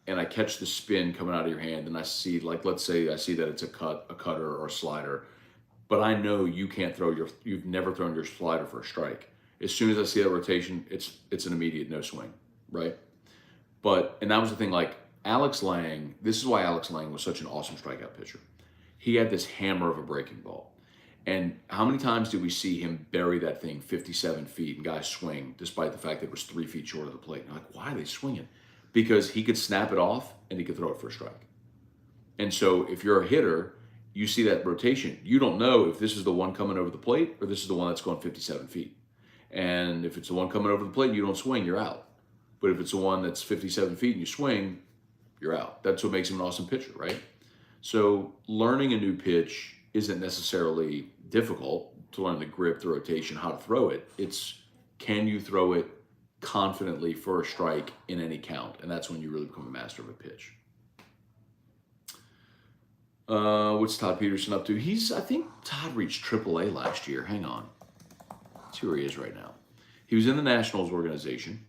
and I catch the spin coming out of your hand and I see, like, let's say I see that it's a cutter or a slider, but I know you can't you've never thrown your slider for a strike. As soon as I see that rotation, it's an immediate no swing, right? And that was the thing, like Alex Lang, this is why Alex Lang was such an awesome strikeout pitcher. He had this hammer of a breaking ball. And how many times did we see him bury that thing 57 feet and guys swing, despite the fact that it was 3 feet short of the plate? And I'm like, why are they swinging? Because he could snap it off and he could throw it for a strike. And so if you're a hitter you see that rotation. You don't know if this is the one coming over the plate or this is the one that's going 57 feet. And if it's the one coming over the plate and you don't swing, you're out. But if it's the one that's 57 feet and you swing, you're out. That's what makes him an awesome pitcher, right? So learning a new pitch isn't necessarily difficult to learn the grip, the rotation, how to throw it. It's can you throw it confidently for a strike in any count? And that's when you really become a master of a pitch. What's Todd Peterson up to? I think Todd reached AAA last year. Hang on. Let's see where he is right now. He was in the Nationals organization.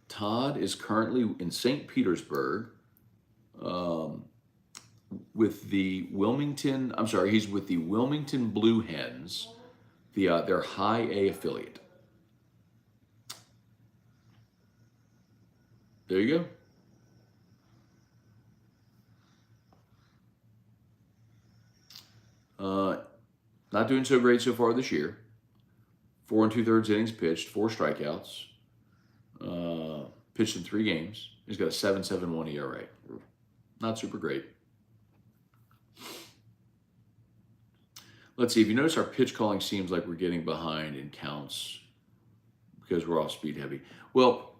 Todd is currently in St. Petersburg with the Wilmington, he's with the Wilmington Blue Hens, their High A affiliate. There you go. Not doing so great so far this year. 4 2/3 innings pitched, 4 strikeouts. Pitched in 3 games. He's got a 7.71 ERA. Not super great. Let's see. If you notice, our pitch calling seems like we're getting behind in counts because we're off speed heavy. Well,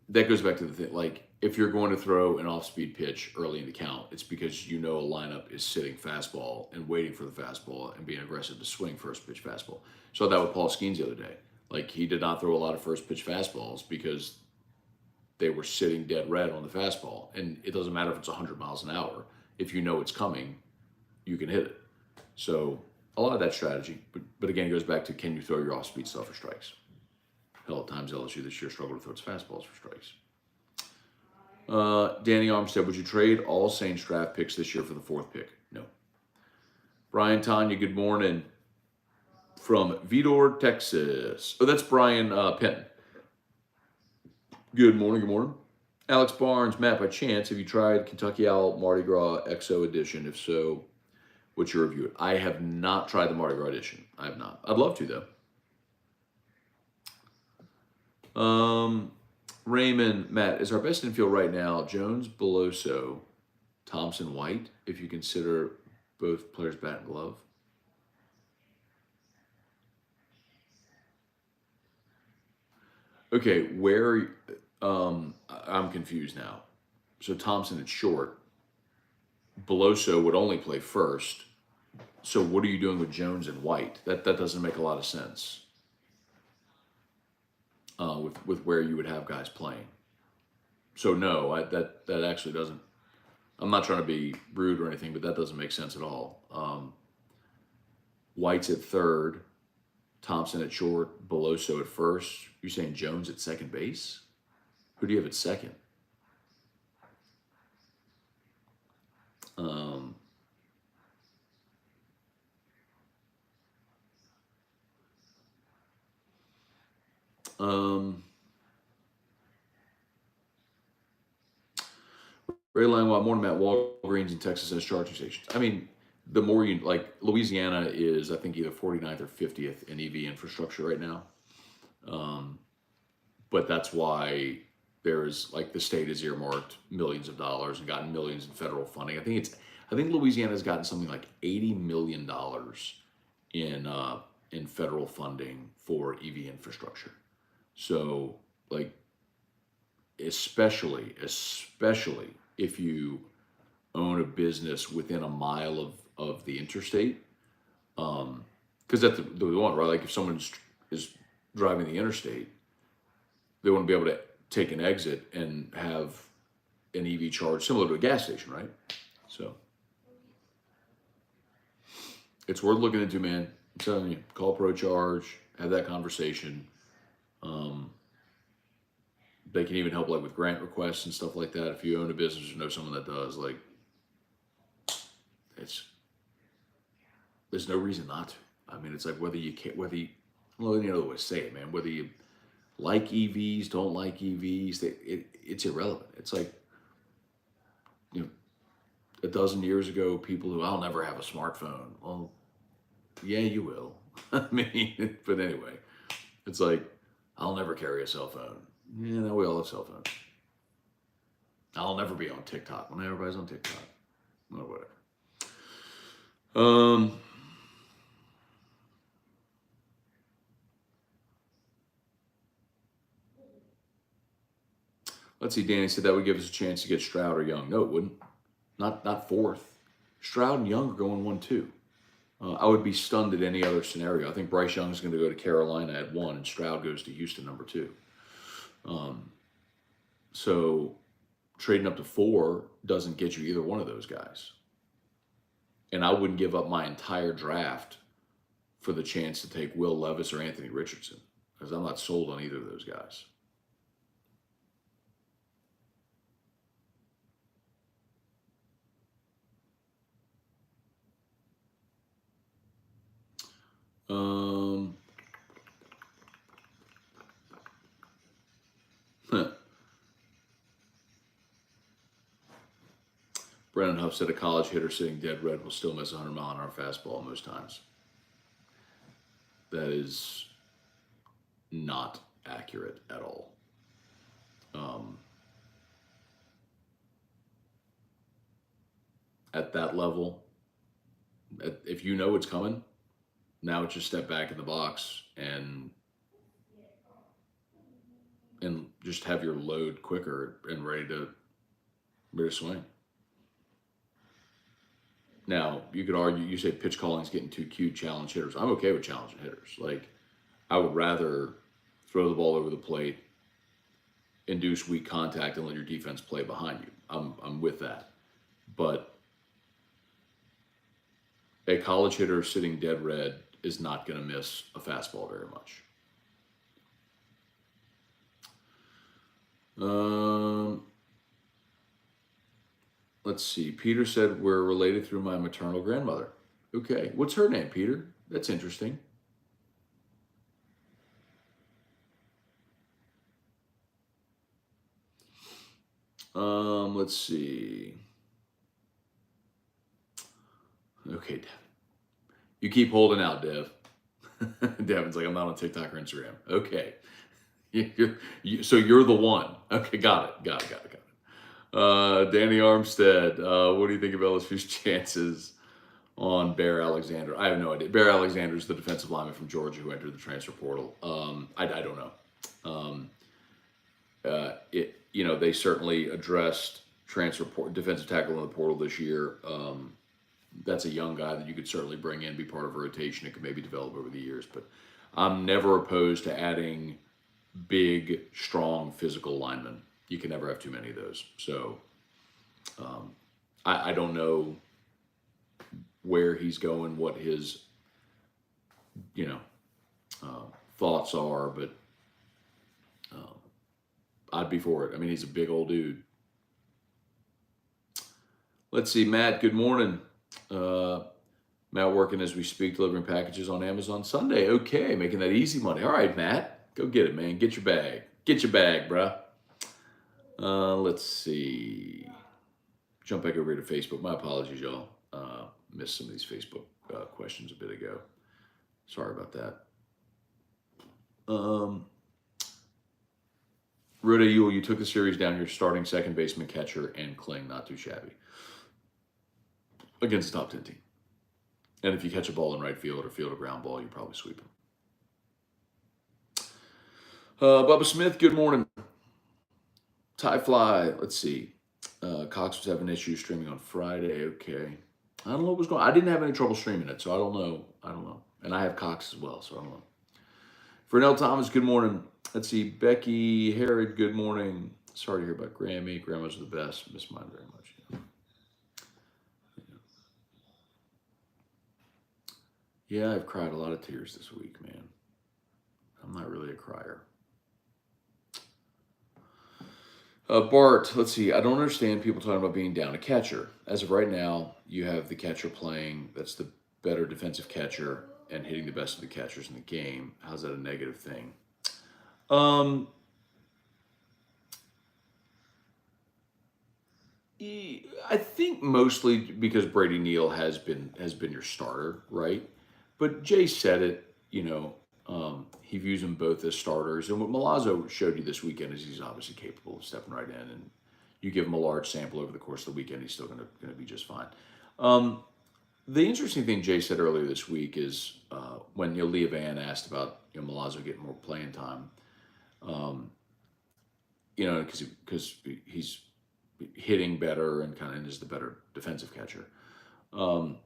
that goes back to the thing. Like, if you're going to throw an off-speed pitch early in the count, it's because you know a lineup is sitting fastball and waiting for the fastball and being aggressive to swing first pitch fastball. So that with Paul Skeens the other day. Like, he did not throw a lot of first pitch fastballs because they were sitting dead red on the fastball. And it doesn't matter if it's 100 miles an hour. If you know it's coming, you can hit it. So a lot of that strategy. But again, it goes back to, can you throw your off-speed stuff for strikes? Hell, at times LSU this year struggled to throw its fastballs for strikes. Danny Armstead, would you trade all Saints draft picks this year for the 4th pick? No. Brian Tanya, good morning. From Vidor, Texas. Oh, that's Brian Penton. Good morning, good morning. Alex Barnes, Matt, by chance, have you tried Kentucky Owl Mardi Gras XO edition? If so, what's your review? I have not tried the Mardi Gras edition. I have not. I'd love to, though. Raymond, Matt, is our best infield right now Jones, Beloso, Thompson, White, if you consider both players bat and glove? Okay, where I'm confused now. So Thompson at short. Beloso would only play first. So what are you doing with Jones and White? That doesn't make a lot of sense. With where you would have guys playing. So no, that actually doesn't. I'm not trying to be rude or anything, but that doesn't make sense at all. White's at third, Thompson at short, Beloso at first. You're saying Jones at second base? Who do you have at second? Ray Langwa, morning, Matt. Walgreens in Texas has charging stations. I mean, the more you like, Louisiana is, I think, either 49th or 50th in EV infrastructure right now. But that's why there's like the state has earmarked millions of dollars and gotten millions in federal funding. I think Louisiana's gotten something like $80 million in federal funding for EV infrastructure. So like, especially if you own a business within a mile of the interstate, because that's the one, right? Like if someone is driving the interstate, they want to be able to take an exit and have an EV charge similar to a gas station, right? So it's worth looking into, man. I'm telling you, call ProCharge, have that conversation. They can even help like with grant requests and stuff like that. If you own a business or know someone that does, like, there's no reason not to. I mean, it's like whether you, well, any other way to say it, man, whether you like EVs, don't like EVs, it's irrelevant. It's like, a dozen years ago, people who, I'll never have a smartphone. Well, yeah, you will. I mean, but anyway, it's like, I'll never carry a cell phone. Yeah, now we all have cell phones. I'll never be on TikTok when everybody's on TikTok. Oh, whatever. Um, let's see. Danny said that would give us a chance to get Stroud or Young. No, it wouldn't. Not fourth. Stroud and Young are going 1-2. I would be stunned at any other scenario. I think Bryce Young is going to go to Carolina at 1, and Stroud goes to Houston number 2. So trading up to 4 doesn't get you either one of those guys. And I wouldn't give up my entire draft for the chance to take Will Levis or Anthony Richardson, because I'm not sold on either of those guys. Huh. Brennan Huff said a college hitter sitting dead red will still miss a 100-mile-an-hour fastball most times. That is not accurate at all. At that level, if you know it's coming, now it's just step back in the box and just have your load quicker and ready to swing. Now, you could argue, you say pitch calling is getting too cute, challenge hitters. I'm okay with challenging hitters. Like, I would rather throw the ball over the plate, induce weak contact, and let your defense play behind you. I'm with that. But a college hitter sitting dead red is not going to miss a fastball very much. Let's see. Peter said we're related through my maternal grandmother. Okay. What's her name, Peter? That's interesting. Let's see. Okay, Dev. You keep holding out, Dev. Devin's like, I'm not on TikTok or Instagram. Okay. So you're the one. Okay, got it. Danny Armstead, what do you think of LSU's chances on Bear Alexander? I have no idea. Bear Alexander is the defensive lineman from Georgia who entered the transfer portal. I don't know. They certainly addressed defensive tackle in the portal this year. That's a young guy that you could certainly bring in, be part of a rotation. It could maybe develop over the years. But I'm never opposed to adding big, strong, physical linemen. You can never have too many of those. So I don't know where he's going, what his thoughts are, but I'd be for it. I mean, he's a big old dude. Let's see, Matt, good morning. Matt working as we speak, delivering packages on Amazon Sunday. Okay, making that easy money. All right, Matt, go get it, man. Get your bag. Get your bag, bruh. Let's see. Jump back over here to Facebook. My apologies, y'all. Missed some of these Facebook questions a bit ago. Sorry about that. Rhoda Ewell, you took the series down. You're starting second baseman, catcher, and Kling. Not too shabby. Against the top 10 team. And if you catch a ball in right field or field a ground ball, you probably sweep him. Bubba Smith, good morning. Ty Fly, let's see. Cox was having issues streaming on Friday. Okay. I don't know what was going on. I didn't have any trouble streaming it, so I don't know. And I have Cox as well, so I don't know. Fernell Thomas, good morning. Let's see. Becky Herod, good morning. Sorry to hear about Grammy. Grandmas are the best. Miss mine very much. Yeah, I've cried a lot of tears this week, man. I'm not really a crier. Bart, let's see. I don't understand people talking about being down a catcher. As of right now, you have the catcher playing. That's the better defensive catcher and hitting the best of the catchers in the game. How's that a negative thing? I think mostly because Brady Neal has been your starter, right? But Jay said it. He views them both as starters. And what Milazzo showed you this weekend is he's obviously capable of stepping right in and You give him a large sample over the course of the weekend, he's still going to be just fine. Um, the interesting thing Jay said earlier this week is when Leah Van asked about Milazzo getting more playing time, um, because he's hitting better and kind of is the better defensive catcher. Um,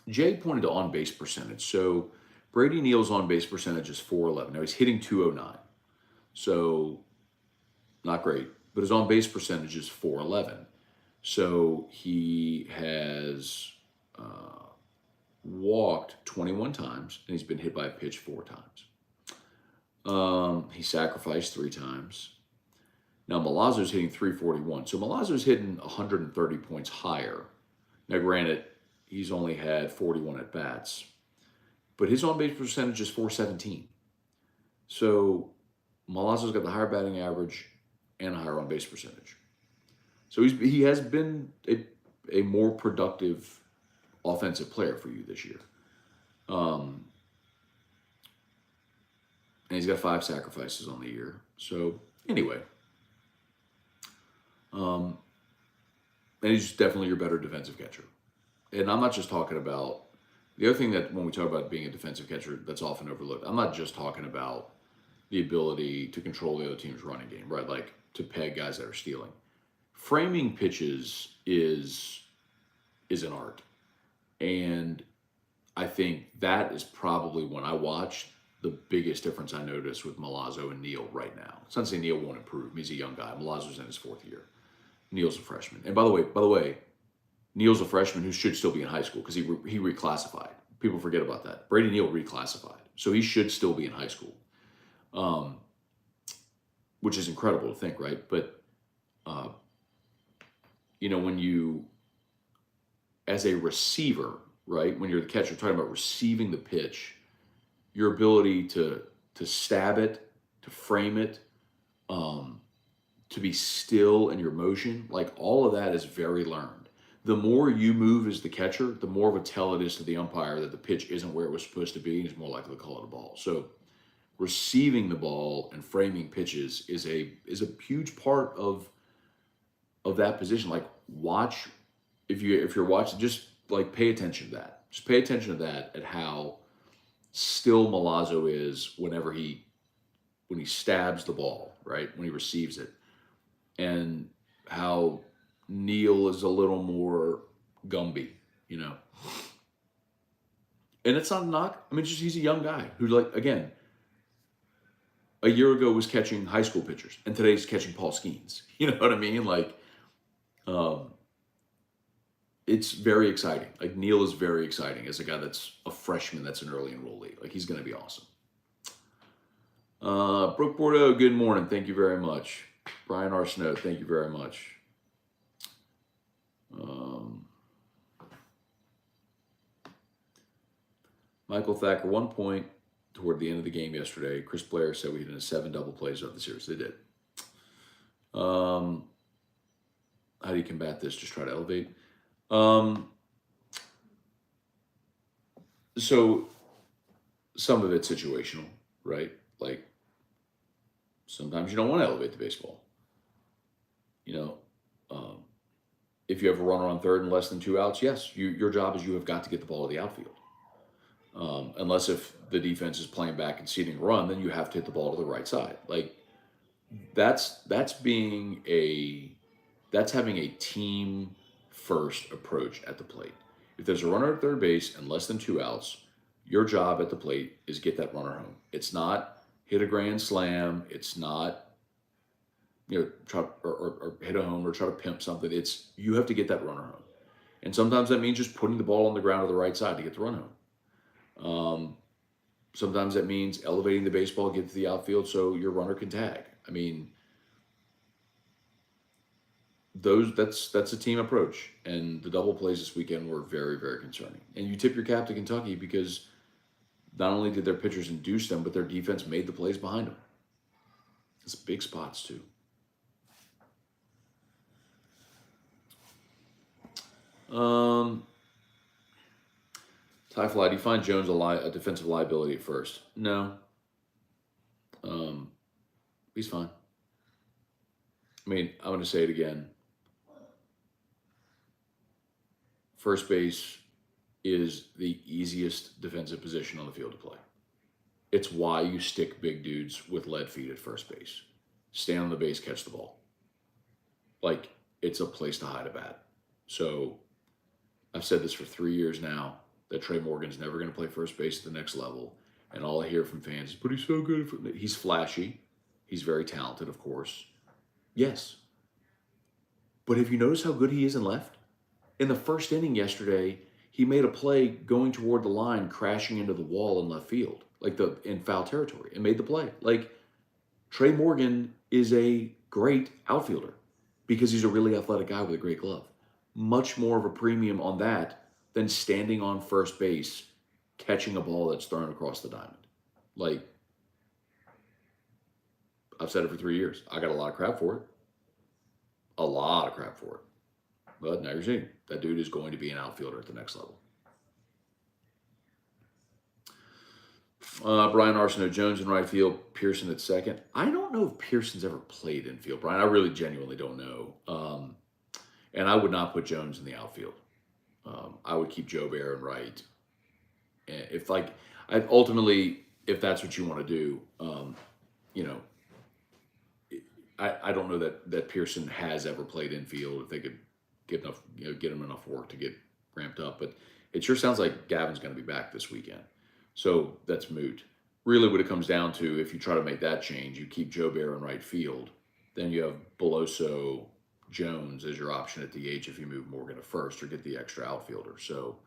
Jay pointed to on base percentage. So Brady Neal's on base percentage is 411. Now he's hitting 209. So not great, but his on base percentage is 411. So he has walked 21 times and he's been hit by a pitch 4 times. He sacrificed 3 times. Now Milazzo's hitting 341. So Milazzo's hitting 130 points higher. Now, granted, he's only had 41 at bats, but his on base percentage is 417. So Milazzo's got the higher batting average and a higher on base percentage. So he has been a more productive offensive player for you this year. And he's got 5 sacrifices on the year. So anyway, and he's definitely your better defensive catcher. And I'm not just talking about the other thing that when we talk about being a defensive catcher that's often overlooked. I'm not just talking about the ability to control the other team's running game, right? Like to peg guys that are stealing. Framing pitches is an art. And I think that is probably when I watched the biggest difference I noticed with Milazzo and Neal right now. It's not saying Neal won't improve. He's a young guy. Milazzo's in his 4th year. Neal's a freshman. And by the way, Neal's a freshman who should still be in high school because he reclassified. People forget about that. Brady Neal reclassified. So he should still be in high school, which is incredible to think, right? But, when you, as a receiver, right, when you're the catcher, talking about receiving the pitch, your ability to stab it, to frame it, to be still in your motion, like all of that is very learned. The more you move as the catcher, the more of a tell it is to the umpire that the pitch isn't where it was supposed to be, and he's more likely to call it a ball. So receiving the ball and framing pitches is a huge part of that position. Like watch, if you're watching, just like pay attention to that. Just pay attention to that, at how still Milazzo is when he stabs the ball, right? When he receives it. And how Neal is a little more Gumby, And it's not a knock. I mean, he's a young guy who, like, again, a year ago was catching high school pitchers, and today he's catching Paul Skeens. You know what I mean? Like, it's very exciting. Like, Neal is very exciting as a guy that's a freshman that's an early enrollee. Like, he's going to be awesome. Brooke Bordeaux, good morning. Thank you very much. Brian Arsenault, thank you very much. Michael Thacker, 1 point toward the end of the game yesterday. Chris Blair said we hit in 7 double plays of the series. They did. How do you combat this? Just try to elevate. So some of it's situational, right? Like sometimes you don't want to elevate the baseball. If you have a runner on third and less than 2 outs, yes, your job is you have got to get the ball to the outfield. Unless if the defense is playing back and seeding a run, then you have to hit the ball to the right side. Like that's having a team first approach at the plate. If there's a runner at third base and less than 2 outs, your job at the plate is get that runner home. It's not hit a grand slam. It's not try or hit a home or try to pimp something. It's you have to get that runner home. And sometimes that means just putting the ball on the ground to the right side to get the run home. Sometimes that means elevating the baseball, get to the outfield so your runner can tag. I mean, that's a team approach. And the double plays this weekend were very, very concerning. And you tip your cap to Kentucky because not only did their pitchers induce them, but their defense made the plays behind them. It's big spots too. Ty Fly, do you find Jones a defensive liability at first? No. He's fine. I mean, I'm going to say it again. First base is the easiest defensive position on the field to play. It's why you stick big dudes with lead feet at first base. Stand on the base, catch the ball. Like, it's a place to hide a bat. So I've said this for 3 years now, that Trey Morgan's never going to play first base at the next level. And all I hear from fans is, but he's so good. He's flashy. He's very talented, of course. Yes. But have you noticed how good he is in left? In the first inning yesterday, he made a play going toward the line, crashing into the wall in left field, like in foul territory, and made the play. Like, Trey Morgan is a great outfielder because he's a really athletic guy with a great glove. Much more of a premium on that than standing on first base, catching a ball that's thrown across the diamond. Like, I've said it for 3 years. I got a lot of crap for it. A lot of crap for it. But now you're seeing that dude is going to be an outfielder at the next level. Brian Arsenault, Jones in right field, Pearson at second. I don't know if Pearson's ever played infield, Brian. I really genuinely don't know. And I would not put Jones in the outfield. I would keep Joe Bear in right. And ultimately, if that's what you want to do, I don't know that Pearson has ever played infield. If they could get him enough work to get ramped up, but it sure sounds like Gavin's going to be back this weekend. So that's moot. Really what it comes down to, if you try to make that change, you keep Joe Bear in right field, then you have Beloso, Jones as your option at DH if you move Morgan to first or get the extra outfielder. So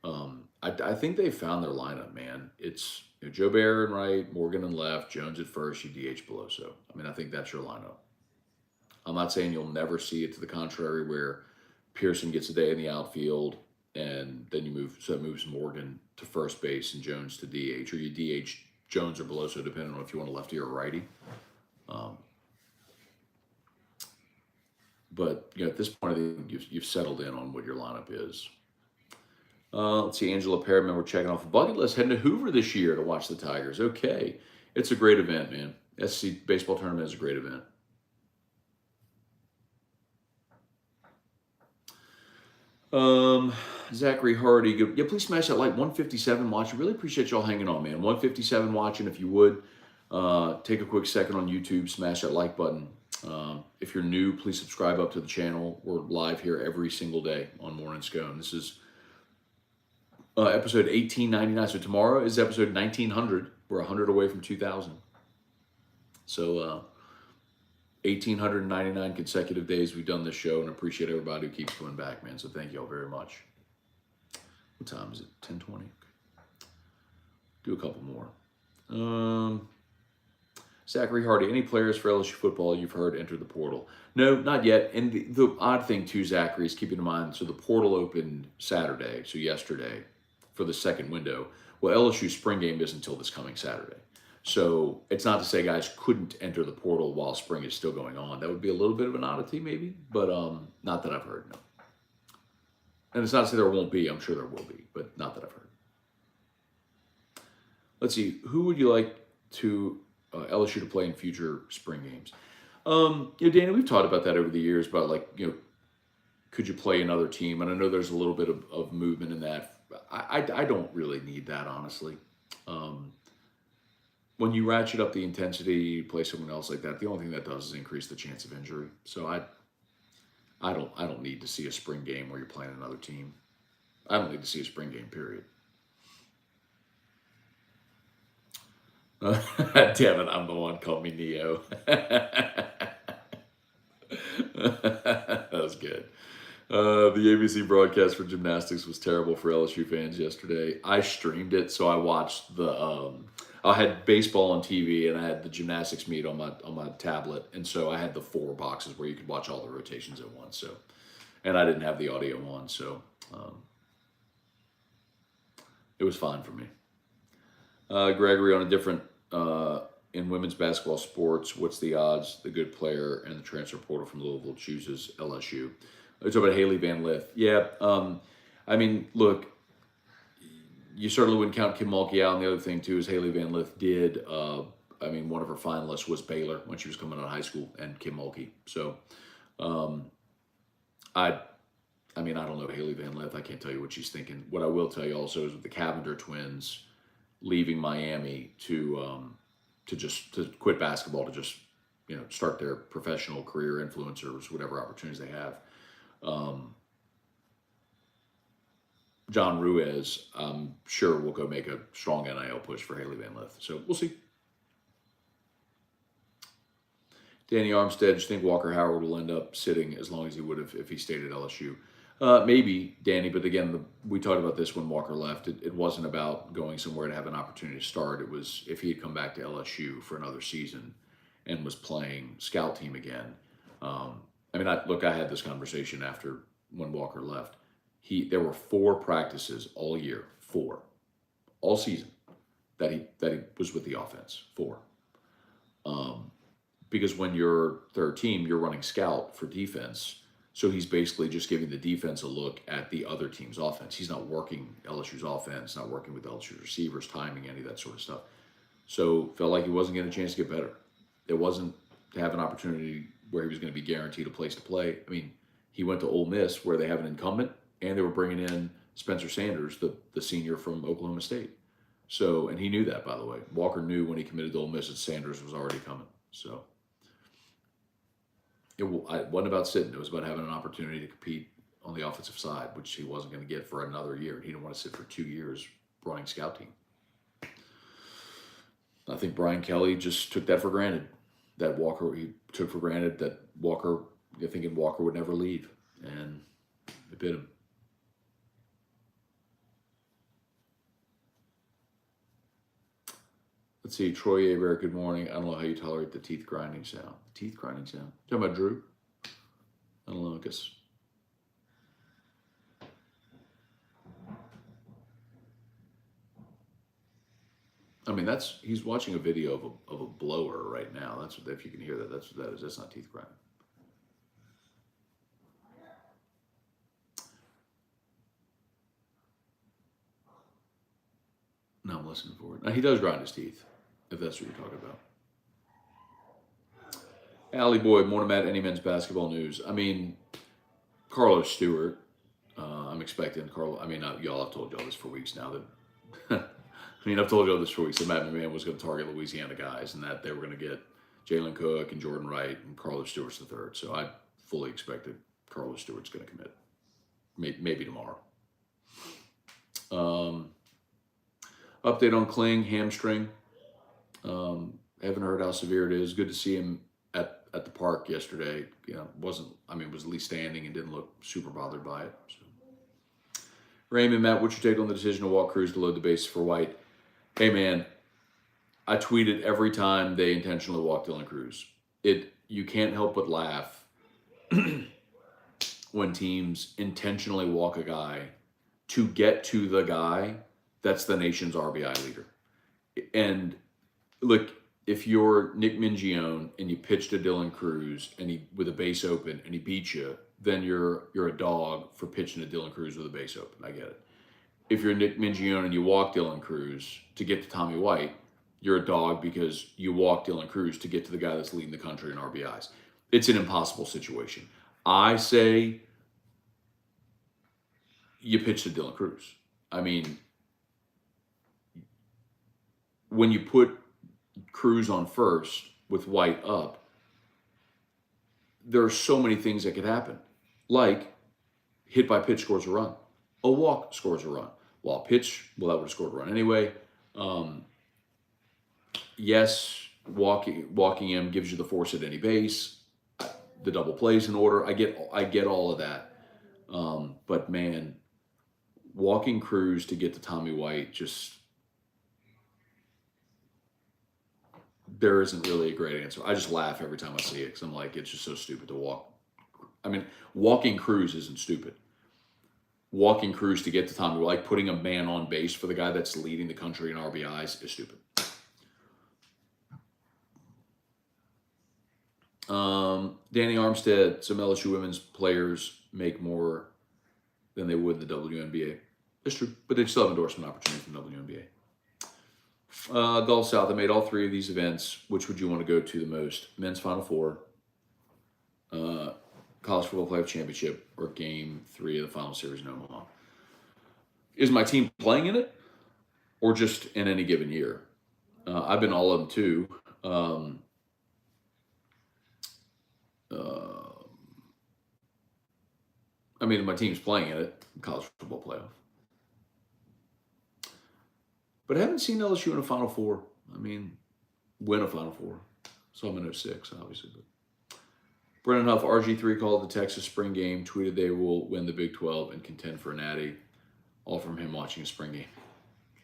I think they found their lineup, man. It's Joe Bear in right, Morgan in left, Jones at first, you DH Beloso. I mean, I think that's your lineup. I'm not saying you'll never see it to the contrary where Pearson gets a day in the outfield and then it moves Morgan to first base and Jones to DH, or you DH Jones or Beloso, depending on if you want a lefty or a righty. But at this point, I think you've settled in on what your lineup is. Let's see, Angela Perriman, we're checking off a bucket list, heading to Hoover this year to watch the Tigers. Okay, it's a great event, man. SC baseball tournament is a great event. Zachary Hardy, yeah, please smash that like 157 watching. Really appreciate y'all hanging on, man. 157 watching. If you would, take a quick second on YouTube, smash that like button. If you're new, please subscribe up to the channel. We're live here every single day on Morning Scone. This is episode 1899. So tomorrow is episode 1900. We're 100 away from 2000. So 1,899 consecutive days we've done this show, and appreciate everybody who keeps coming back, man. So thank y'all very much. What time is it? 10:20. Do a couple more. Zachary Hardy, any players for LSU football you've heard enter the portal? No, not yet. And the odd thing too, Zachary, is keeping in mind, so the portal opened Saturday, so yesterday, for the second window. Well, LSU's spring game isn't until this coming Saturday. So it's not to say guys couldn't enter the portal while spring is still going on. That would be a little bit of an oddity maybe, but not that I've heard, no. And it's not to say there won't be. I'm sure there will be, but not that I've heard. Let's see. Who would you like to LSU to play in future spring games? Danny, we've talked about that over the years about could you play another team? And I know there's a little bit of movement in that. I don't really need that, honestly. When you ratchet up the intensity, you play someone else like that, the only thing that does is increase the chance of injury. So I don't need to see a spring game where you're playing another team. I don't need to see a spring game, period. Damn it, I'm the one. Call me Neo. That was good. The ABC broadcast for gymnastics was terrible for LSU fans yesterday. I streamed it, so I watched I had baseball on TV and I had the gymnastics meet on my tablet, and so I had the 4 boxes where you could watch all the rotations at once. So, and I didn't have the audio on, so it was fine for me. Gregory, on a different in women's basketball sports, what's the odds the good player and the transfer portal from Louisville chooses LSU? It's about Haley Van Lith. Yeah, I mean, look, you certainly wouldn't count Kim Mulkey out. And the other thing, too, is Haley Van Lith did I mean, one of her finalists was Baylor when she was coming out of high school, and Kim Mulkey. So, um, I I mean, I don't know Haley Van Lith. I can't tell you what she's thinking. What I will tell you also is with the Cavender twins leaving Miami to quit basketball to just start their professional career, influencers, whatever opportunities they have. Um, John Ruiz, I'm sure will go make a strong NIL push for Haley Van Lith. So we'll see. Danny Armstead, do you think Walker Howard will end up sitting as long as he would have if he stayed at LSU? Maybe, Danny, but again, we talked about this when Walker left. It wasn't about going somewhere to have an opportunity to start. It was if he had come back to LSU for another season and was playing scout team again. I mean, I had this conversation after when Walker left. There were 4 practices all year, 4, all season, that he was with the offense, 4. Because when you're third team, you're running scout for defense. So he's basically just giving the defense a look at the other team's offense. He's not working LSU's offense, not working with LSU's receivers, timing, any of that sort of stuff. So felt like he wasn't getting a chance to get better. It wasn't to have an opportunity where he was going to be guaranteed a place to play. I mean, he went to Ole Miss where they have an incumbent, and they were bringing in Spencer Sanders, the senior from Oklahoma State. So, and he knew that, by the way. Walker knew when he committed to Ole Miss that Sanders was already coming. So it wasn't about sitting. It was about having an opportunity to compete on the offensive side, which he wasn't going to get for another year. He didn't want to sit for 2 years running scout team. I think Brian Kelly just took that for granted. He took for granted that Walker, thinking Walker would never leave, and it bit him. Let's see, Troy Aber, good morning. I don't know how you tolerate the teeth grinding sound. Teeth grinding sound? Talking about Drew? I don't know, I guess. I mean, he's watching a video of a blower right now. That's what, if you can hear that, that's what that is. That's not teeth grinding. No, I'm listening for it. Now, he does grind his teeth, if that's what you're talking about. Alley Boy, morning Matt, any men's basketball news? I mean, Carlos Stewart. I'm expecting Carlos. I mean, y'all have told y'all this for weeks now. That I've told y'all this for weeks that Matt McMahon was going to target Louisiana guys, and that they were going to get Jalen Cook and Jordan Wright and Carlos Stewart's the third. So I fully expected Carlos Stewart's going to commit, maybe tomorrow. Update on Kling hamstring. Haven't heard how severe it is. Good to see him at the park yesterday. Was at least standing and didn't look super bothered by it. So. Raymond, Matt, what's your take on the decision to walk Cruz to load the bases for White? Hey man, I tweeted every time they intentionally walk Dylan Cruz. You can't help but laugh when teams intentionally walk a guy to get to the guy that's the nation's RBI leader. And look, if you're Nick Mingione and you pitch to Dylan Cruz and he with a base open and he beats you, then you're a dog for pitching to Dylan Cruz with a base open. I get it. If you're Nick Mingione and you walk Dylan Cruz to get to Tommy White, you're a dog because you walk Dylan Cruz to get to the guy that's leading the country in RBIs. It's an impossible situation. I say you pitch to Dylan Cruz. I mean, when you put Cruz on first with White up, there are so many things that could happen. Like, hit by pitch scores a run. A walk scores a run. While pitch, that would have scored a run anyway. Yes, walking him gives you the force at any base. The double plays in order. I get all of that. But man, walking Cruz to get to Tommy White, just there isn't really a great answer. I just laugh every time I see it because I'm like, it's just so stupid to walk. I mean, walking Cruz isn't stupid. Walking Cruz to get to Tommy White, like putting a man on base for the guy that's leading the country in RBIs is stupid. Danny Armstead, some LSU women's players make more than they would in the WNBA. That's true, but they still have endorsement opportunities in the WNBA. Gulf South. I made all three of these events. Which would you want to go to the most? Men's Final Four, College Football Playoff Championship, or Game 3 of the Final Series in Omaha? Is my team playing in it, or just in any given year? I've been all of them too. Uh, I mean, my team's playing in it, College Football Playoff. But I haven't seen LSU in a Final Four. I mean, win a Final Four. So I'm in 06, obviously. But Brennan Huff, RG3 called the Texas spring game, tweeted they will win the Big 12 and contend for a natty. All from him watching a spring game.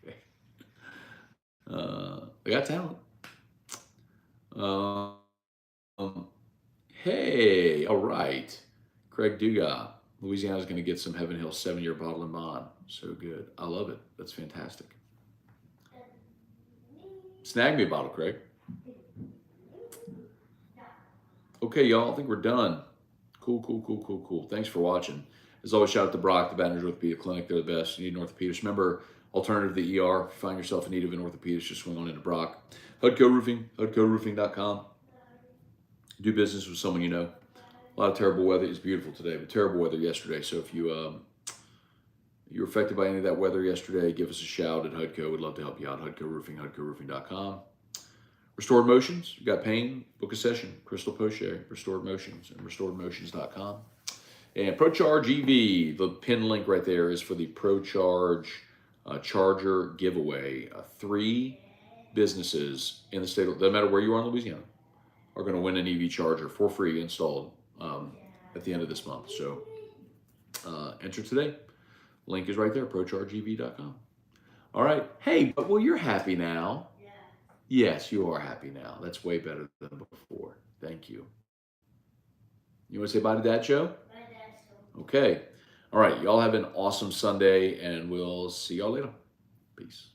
Okay. They got talent. Hey, all right. Craig Dugas. Louisiana's going to get some Heaven Hill 7-year bottle and bond. So good. I love it. That's fantastic. Snag me a bottle, Craig. Okay, y'all. I think we're done. Cool. Thanks for watching. As always, shout out to Brock, the Baton Rouge Orthopedic Clinic. They're the best. You need an orthopedist. Remember, alternative to the ER. If you find yourself in need of an orthopedist, just swing on into Brock. HUDCO Roofing, HUDCOroofing.com. Do business with someone you know. A lot of terrible weather. It's beautiful today, but terrible weather yesterday. So if you were affected by any of that weather yesterday, give us a shout at HUDCO. We'd love to help you out. HUDCO Roofing, HUDCOroofing.com. Restored Motions. You got pain? Book a session. Crystal Poche, Restored Motions, and restoredmotions.com. And ProCharge EV, the pin link right there is for the ProCharge charger giveaway. 3 businesses in the state, no matter where you are in Louisiana, are going to win an EV charger for free installed at the end of this month. So enter today. Link is right there, ProChargeEV.com. All right. Hey, well, you're happy now. Yes, you are happy now. That's way better than before. Thank you. You want to say bye to Dad, Joe? Bye, Dad. Okay. All right. Y'all have an awesome Sunday, and we'll see y'all later. Peace.